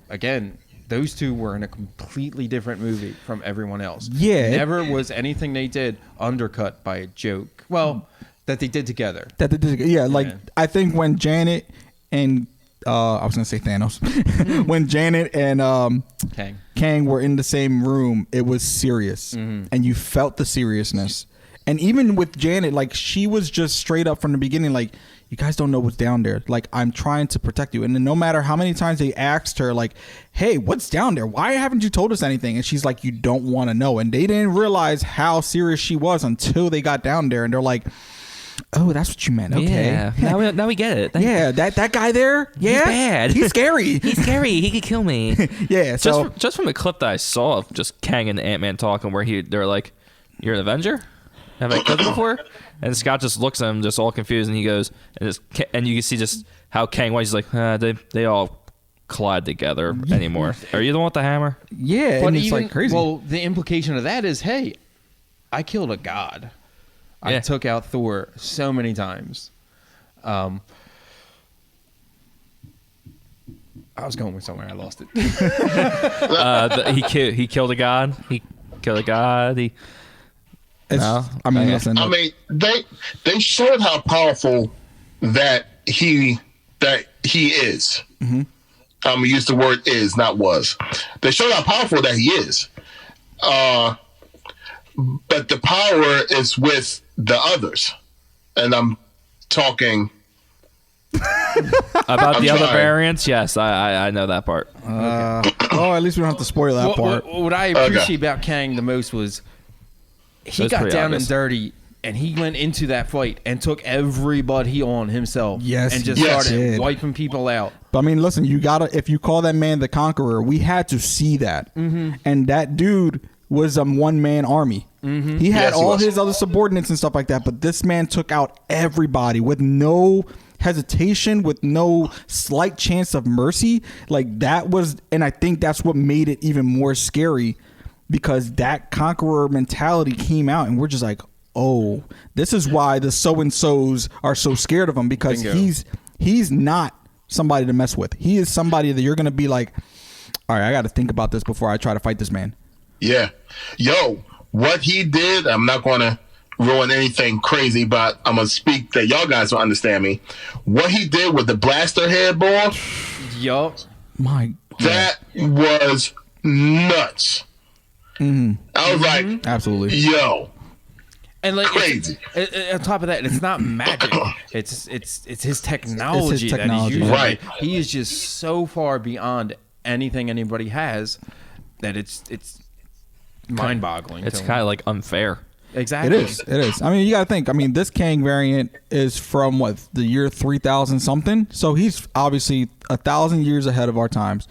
Again, those two were in a completely different movie from everyone else. Yeah. Never was anything they did undercut by a joke. Well, that they did together. I think when Janet and I was gonna say Thanos. When Janet and Kang were in the same room, it was serious, and you felt the seriousness. And even with Janet, like she was just straight up from the beginning, like you guys don't know what's down there. Like I'm trying to protect you. And then no matter how many times they asked her, like, "Hey, what's down there? Why haven't you told us anything?" And she's like, "You don't want to know." And they didn't realize how serious she was until they got down there, and they're like, "Oh, that's what you meant. Okay, yeah. Now we get it. That guy there. Yeah, he's bad. He's scary. He's scary. He could kill me." Yeah. So just from a clip that I saw of just Kang and Ant-Man talking, where they're like, "You're an Avenger? Have I killed him before?" And Scott just looks at him, just all confused, and he goes, and you can see just how Kang was. He's like, they all collide together anymore. Are you the one with the hammer? Yeah, but and it's like crazy. Well, the implication of that is, hey, I killed a god. I took out Thor so many times. I was going with somewhere. I lost it. He killed a god. He killed a god. Listen. I mean, they showed how powerful that he is. We use the word is, not was. They showed how powerful that he is. But the power is with the others. and I'm talking About the other trying. variants, yes, I know that part. Oh, at least we don't have to spoil that part. What I appreciate about Kang the most was he That's got pretty down obvious. and dirty, and he went into that fight and took everybody on himself. Yes, and just he started did. wiping people out. But I mean, listen, you gotta, if you call that man the Conqueror, we had to see that. And that dude was a one-man army. He had Yes, he all was. his other subordinates and stuff like that, but this man took out everybody with no hesitation, with no slight chance of mercy. Like, that was, and I think that's what made it even more scary, because that conqueror mentality came out, and we're just like, oh, this is why the so-and-sos are so scared of him, because Bingo. he's not somebody to mess with. He is somebody that you're going to be like, all right, I got to think about this before I try to fight this man. Yeah. Yo, what he did, I'm not going to ruin anything crazy, but I'm going to speak that y'all guys will understand me. What he did with the blaster head ball, Yup. My that was nuts. I was like, absolutely. yo, And like Crazy. On top of that, it's not magic. It's his technology that technology. he's using. Right. He is just so far beyond anything anybody has that it's mind-boggling. It's to him. kind of like unfair. Exactly. It is. I mean, you got to think. I mean, this Kang variant is from what, the year 3000 something. So he's obviously 1,000 years ahead of our times.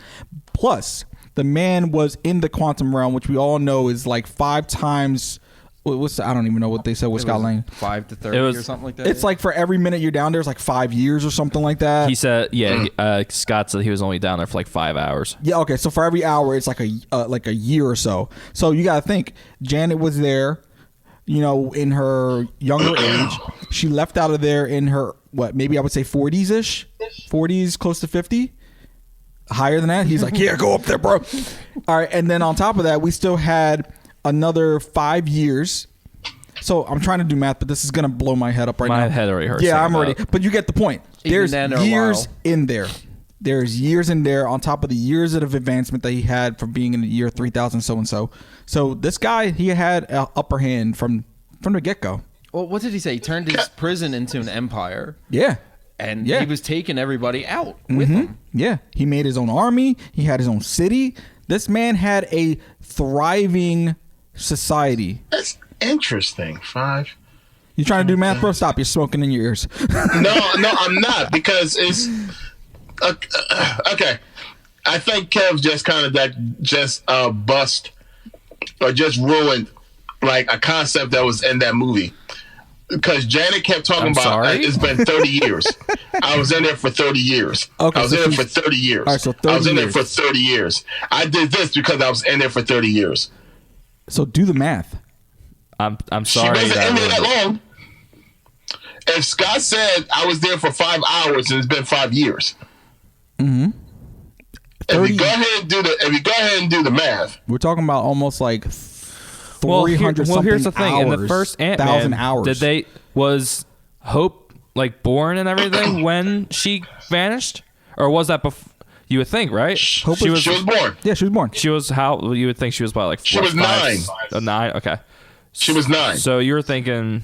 Plus, the man was in the quantum realm, which we all know is like 5 times. I don't even know what they said with It Scott was Lang. 5 to 30 It was- or something like that. It's like for every minute you're down there, it's like 5 years or something like that. He said, Scott said he was only down there for like 5 hours. Yeah, okay. So for every hour, it's like a year or so. So you got to think, Janet was there, you know, in her younger age. She left out of there in her, what, maybe I would say 40s-ish? 40s, close to 50? Higher than that? He's like, yeah, go up there, bro. All right, and then on top of that, we still had another 5 years. So I'm trying to do math, but this is going to blow my head up right now. My head already hurts. Yeah, thinking I'm already. about it. But you get the point. Even There's then, a years while. in there. There's years in there on top of the years of advancement that he had from being in the year 3000 so-and-so. So this guy, he had an upper hand from the get-go. well, what did he say? He turned his prison into an empire, Yeah. and Yeah. he was taking everybody out with him. Yeah. He made his own army. He had his own city. This man had a thriving society. that's interesting. 5. You trying to do math, bro? Stop. You're smoking in your ears. No, I'm not, because it's okay. I think Kev just kind of bust or just ruined like a concept that was in that movie. Because Janet kept talking I'm about sorry? it's been 30 years. I was in there for 30 years. Okay, I was so in there she's- for 30 years. All right, so I 30 was in there years. for 30 years. I did this because I was in there for 30 years. So do the math. I'm She sorry. wasn't that in there I ruined it. that long. If Scott said I was there for 5 hours and it's been 5 years. If 30 you go ahead and do the math. We're talking about almost like Well, 300 something here's the thing. hours, In the first Antman, 1,000 hours. was Hope like born and everything when she vanished, or was that before? You would think, right? Hope She was born. Yeah, she was born. She was how you would think she was by like She was 9. 9. Okay, She was 9. so you're thinking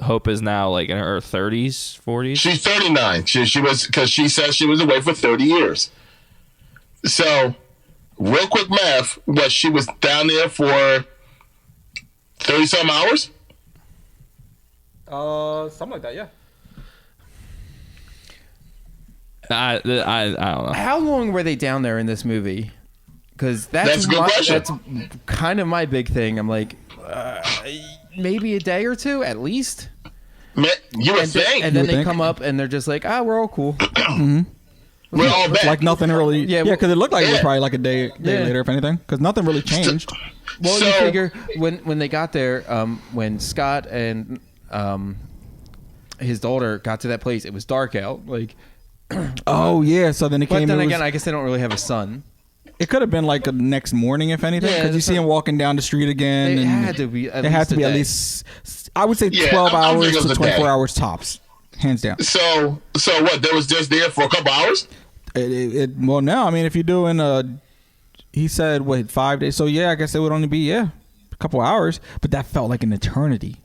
Hope is now like in her 30s, 40s. She's 39. She was, because she said she was away for 30 years. So, real quick math, she was down there for 30 some hours? Something like that, yeah. I don't know. How long were they down there in this movie? Because That's a good question. That's kind of my big thing. I'm like, maybe a day or two at least. Man, you would think. And then would they think. come up and they're just like, we're all cool. We're all back. Like nothing really. Yeah, Yeah, because it looked like it was yeah. probably like a day Yeah. later, if anything. Because nothing really changed. Well, So- you figure when they got there, when Scott and his daughter got to that place, it was dark out. Like, Oh yeah. So then it but came. then it, was- again, I guess they don't really have a son. it could have been like the next morning, if anything. Yeah, Because you that's see him not- walking down the street again. It and had to be. At It had least to a be at day. least. I would say Yeah, 12 I'm hours thinking it to was a 24 day. hours tops, hands down. So what? They was just there for a couple hours? Well, no. I mean, if you're doing he said wait 5 days. So yeah, I guess it would only be a couple hours, but that felt like an eternity.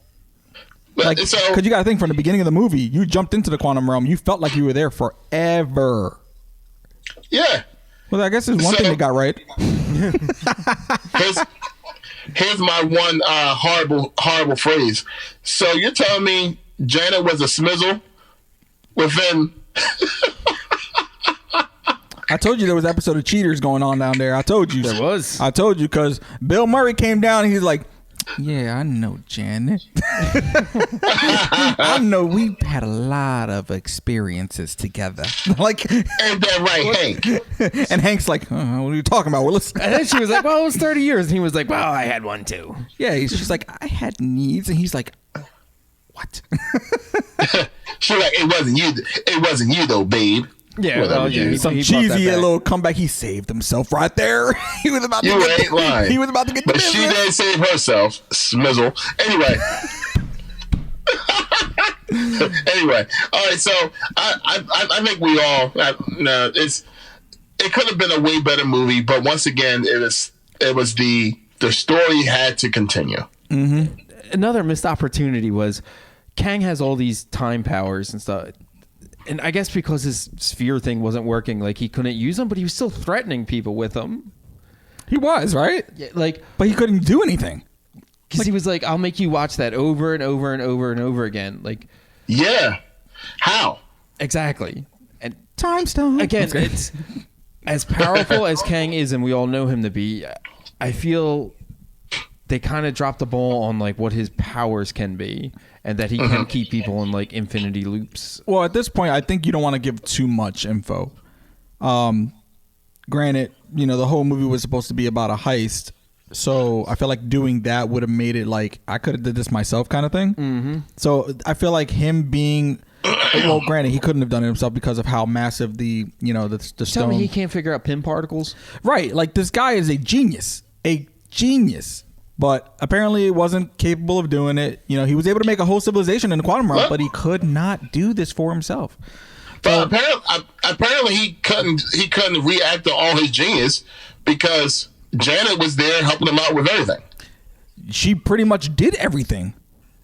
Like, So because you got to think from the beginning of the movie, you jumped into the quantum realm. You felt like you were there forever. yeah. Well, I guess there's one thing they got right. Here's my one horrible phrase. So you're telling me Janet was a smizzle within? I told you there was an episode of Cheaters going on down there. I told you. There was. I told you because Bill Murray came down and he's like, yeah, I know Janet. I know we've had a lot of experiences together. Like, Ain't that right, Hank? and Hank's like, what are you talking about? Well, listen. And then she was like, well, it was 30 years. And he was like, well, I had one too. Yeah, she's like, I had needs. And he's like, what? She's like, it wasn't you though, babe. Yeah, Whatever, well, yeah. dude. He Some brought that cheesy back. little comeback. He saved himself right there. He was about to You get ain't lying. He was about to get the But she business. didn't save herself, smizzle. Anyway. Anyway, all right. So I think we all no. It could have been a way better movie, but once again, it was the story had to continue. Another missed opportunity was Kang has all these time powers and stuff. And I guess because his sphere thing wasn't working, like he couldn't use them, but he was still threatening people with them. He was, right? Yeah, like, But he couldn't do anything. because he was like, "I'll make you watch that over and over and over and over again." Like, Yeah. How? exactly. And Time stone. again, Okay. it's as powerful as Kang is, and we all know him to be. I feel they kind of dropped the ball on like what his powers can be, and that he can keep people in like infinity loops. Well, at this point, I think you don't want to give too much info. Granted, the whole movie was supposed to be about a heist, so I feel like doing that would have made it like I could have did this myself kind of thing. Mm-hmm. So I feel like him being, well, granted, he couldn't have done it himself because of how massive the Tell stone. me he can't figure out pin particles. Right, like this guy is a genius. But apparently, he wasn't capable of doing it. He was able to make a whole civilization in the quantum realm, but he could not do this for himself. But apparently he couldn't react to all his genius because Janet was there helping him out with everything. She pretty much did everything.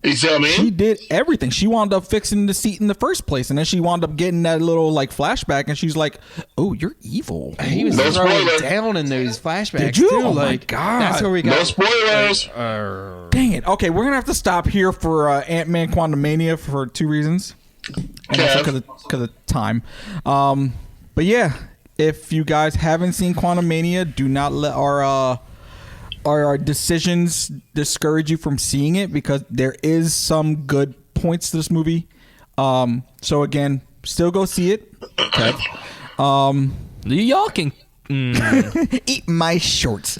You see what I mean? She did everything. She wound up fixing the seat in the first place, and then she wound up getting that little like flashback, and she's like, "Oh, you're evil." He was No throwing spoiler. down in those flashbacks. Did you? Too. Oh my like, God. That's where we got. No spoilers. Dang it. Okay, we're gonna have to stop here for Ant-Man Quantumania for two reasons, and also because of time. But yeah, if you guys haven't seen Quantumania, do not let our decisions discourage you from seeing it because there is some good points to this movie. So again, still go see it. Okay. Y'all can. Eat my shorts.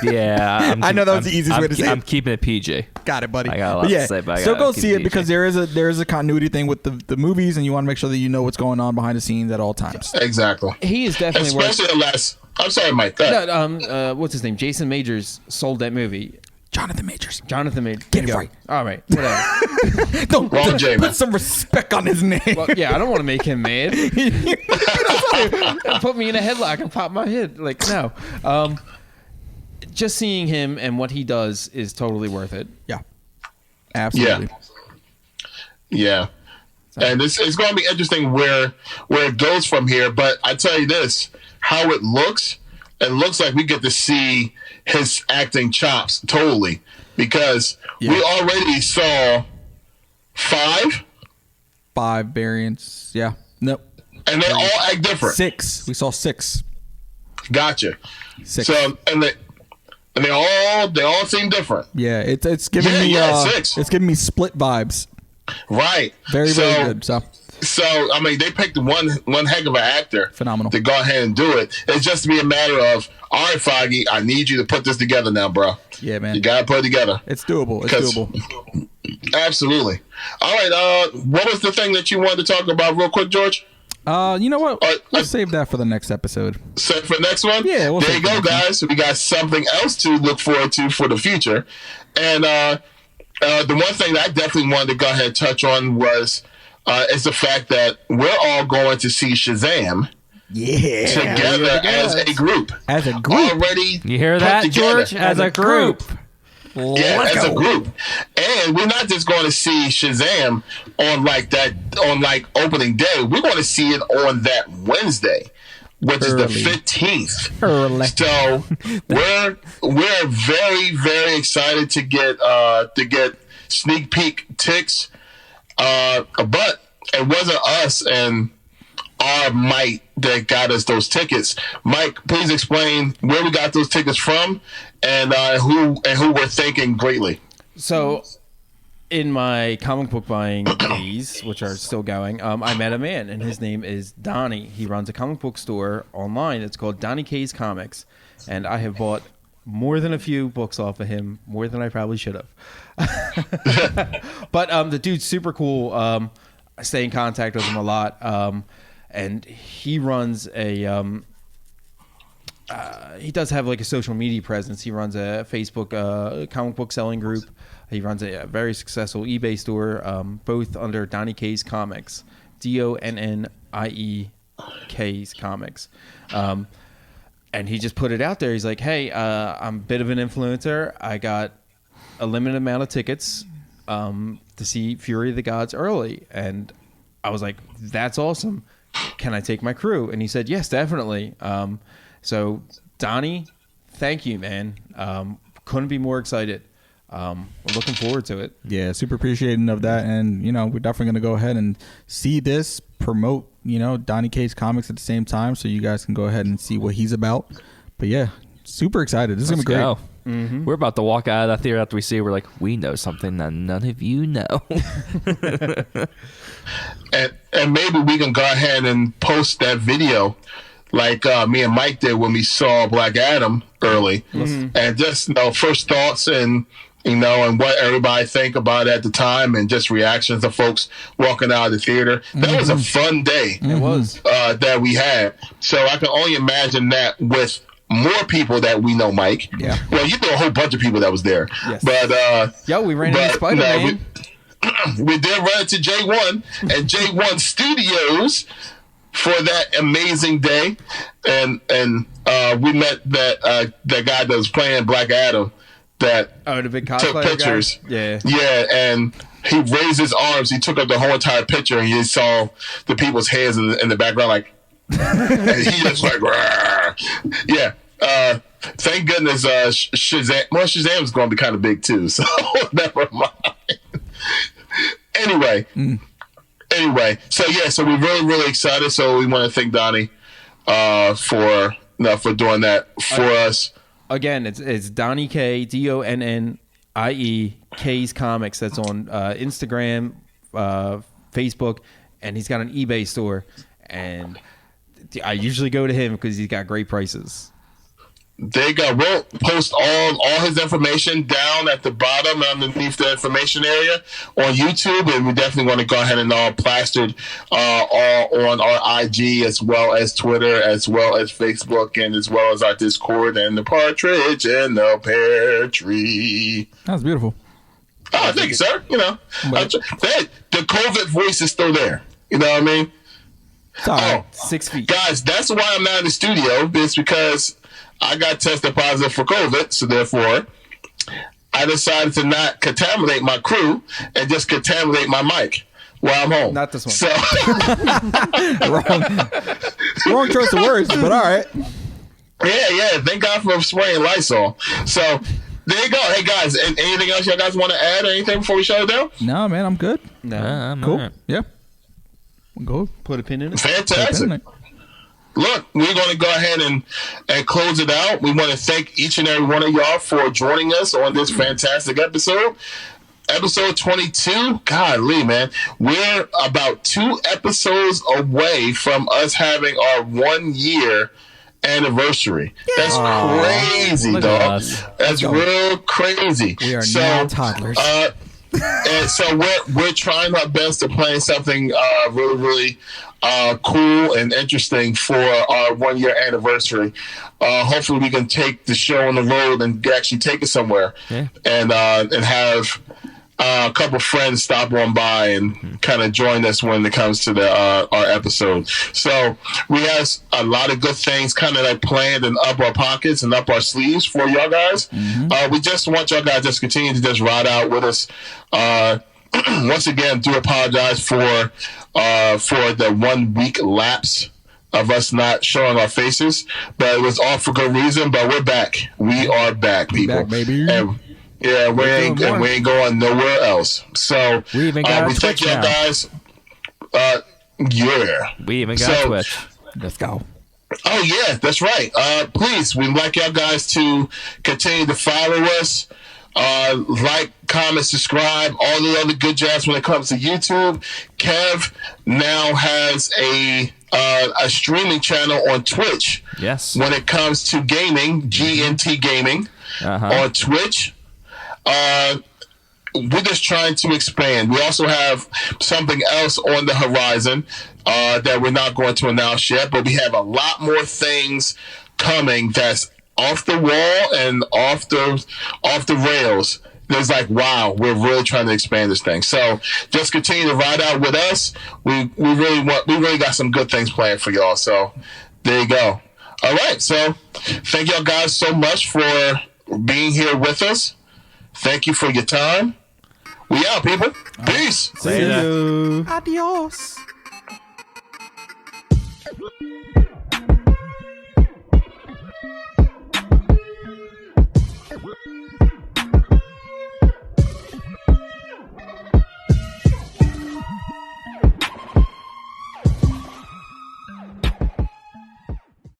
Yeah, I know that was the easiest way to say it. I'm keeping it PG. Got it, buddy. I got a lot to say, but I still gotta go keep see it it PG. because there is a continuity thing with the movies, and you want to make sure that you know what's going on behind the scenes at all times. Exactly. He is definitely worth. Especially unless I'm sorry, Mike. Go ahead. No, what's his name? Jason Majors sold that movie. Jonathan Majors. Jonathan Majors. Get it Go. right. All right. Whatever. Don't Wrong J, man. put some respect on his name. Well, yeah, I don't want to make him mad. Put me in a headlock and pop my head. Like, no. Just seeing him and what he does is totally worth it. Yeah, absolutely. Yeah. And it's going to be interesting where it goes from here. But I tell you this, how it looks like we get to see his acting chops totally because we already saw 5 variants. Yeah. Nope. and they all act different. 6. We saw 6. Gotcha. 6. So and they all seem different. Yeah, it's giving me 6. it's giving me Split vibes. Right. Very good. So I mean, they picked one heck of an actor, Phenomenal, to go ahead and do it. It's just to be a matter of, all right, Foggy, I need you to put this together now, bro. Yeah, man, you gotta put it together. It's doable. It's doable. Absolutely. All right. What was the thing that you wanted to talk about, real quick, George? You know what? Let's save that for the next episode. So for the next one? Yeah. There you go, guys. We got something else to look forward to for the future. And the one thing that I definitely wanted to go ahead and touch on was is the fact that we're all going to see Shazam together as a group. As a group. Already You hear put that, together. George? As a group. as a group. And we're not just going to see Shazam on opening day. We're going to see it on that Wednesday, which is the 15th. So we're very, very excited to get sneak peek ticks. But it wasn't us and our might that got us those tickets. Mike, please explain where we got those tickets from and who we're thanking greatly. So, in my comic book buying days, which are still going, I met a man, and his name is Donnie. He runs a comic book store online. It's called Donnie K's Comics, and I have bought more than a few books off of him, more than I probably should have. But the dude's super cool. I stay in contact with him a lot, and he runs a. He does have like a social media presence. He runs a Facebook comic book selling group. He runs a very successful eBay store, both under Donnie K's Comics, DonnieK's Comics. And he just put it out there. He's like, hey, I'm a bit of an influencer. I got a limited amount of tickets to see Fury of the Gods early. And I was like, that's awesome. Can I take my crew? And he said, yes, definitely. So, Donnie, thank you, man. Couldn't be more excited. We're looking forward to it. Yeah, super appreciating of that. And, we're definitely going to go ahead and see this, promote, Donnie K's Comics at the same time so you guys can go ahead and see what he's about. But, yeah, super excited. This is going to be great. Mm-hmm. We're about to walk out of that theater after we see it. We're like, we know something that none of you know. and maybe we can go ahead and post that video like me and Mike did when we saw Black Adam early. Mm-hmm. And just first thoughts and and what everybody think about it at the time and just reactions of folks walking out of the theater. That was a fun day. It was. That we had. So I can only imagine that with more people that we know, Mike. Yeah. Well, you know a whole bunch of people that was there. Yes. But we ran into Spider-Man. We did run into J1 and J1 Studios for that amazing day, and we met that guy that was playing Black Adam that the big took cosplayer pictures. Guy? Yeah, and he raised his arms. He took up the whole entire picture, and you saw the people's heads in the background, like, and he just like, rawr. Yeah. Thank goodness Shazam. Well, Shazam's going to be kind of big too, so never mind. Anyway, so we're really, really excited. So we want to thank Donnie for doing that for us. Again, it's Donnie K, DonnieK's Comics. That's on Instagram, Facebook, and he's got an eBay store. And I usually go to him because he's got great prices. We'll post all his information down at the bottom underneath the information area on YouTube, and we definitely want to go ahead and all plastered all on our IG as well as Twitter as well as Facebook and as well as our Discord and the Partridge and the Pear Tree. That was beautiful. Oh, thank you, sir. The COVID voice is still there. You know what I mean? It's all right. 6 feet. Guys, that's why I'm not in the studio. It's because I got tested positive for COVID, so therefore I decided to not contaminate my crew and just contaminate my mic while I'm home. Not this one. So wrong choice of words, but all right. Yeah. Thank God for spraying Lysol. So there you go. Hey guys, anything else you guys want to add or anything before we shut it down? No, man, I'm good. No. I'm Cool. all right. Yeah. Go. Put a pin in it. Fantastic. Look, we're going to go ahead and close it out. We want to thank each and every one of y'all for joining us on this fantastic episode. Episode 22. Golly, man. We're about 2 episodes away from us having our 1 year anniversary. That's crazy, dog. That's real crazy. We are now toddlers. And so we're trying our best to plan something really, really cool and interesting for our 1 year anniversary. Hopefully we can take the show on the road and actually take it somewhere and have a couple friends stop on by and kind of join us when it comes to the our episode. So we have a lot of good things kind of like planned and up our pockets and up our sleeves for y'all guys. We just want y'all guys just continue to just ride out with us. Once again, do apologize for the 1 week lapse of us not showing our faces, but it was all for good reason. But we're back. We are back, people. Back, baby. And, yeah, we ain't going nowhere else. So We even got we thank Twitch y'all now. guys. Yeah. We even got Twitch. Let's go. Oh yeah, that's right. Please, we'd like y'all guys to continue to follow us. Like, comment, subscribe, all the other good jazz when it comes to YouTube. Kev now has a streaming channel on Twitch. Yes. When it comes to gaming, GNT Gaming on Twitch. We're just trying to expand. We also have something else on the horizon that we're not going to announce yet, but we have a lot more things coming that's off the wall and off the rails. There's like, wow, we're really trying to expand this thing. So just continue to ride out with us. We really got some good things planned for y'all. So there you go. All right. So thank y'all guys so much for being here with us. Thank you for your time. We out, people. Peace. See you. Adios.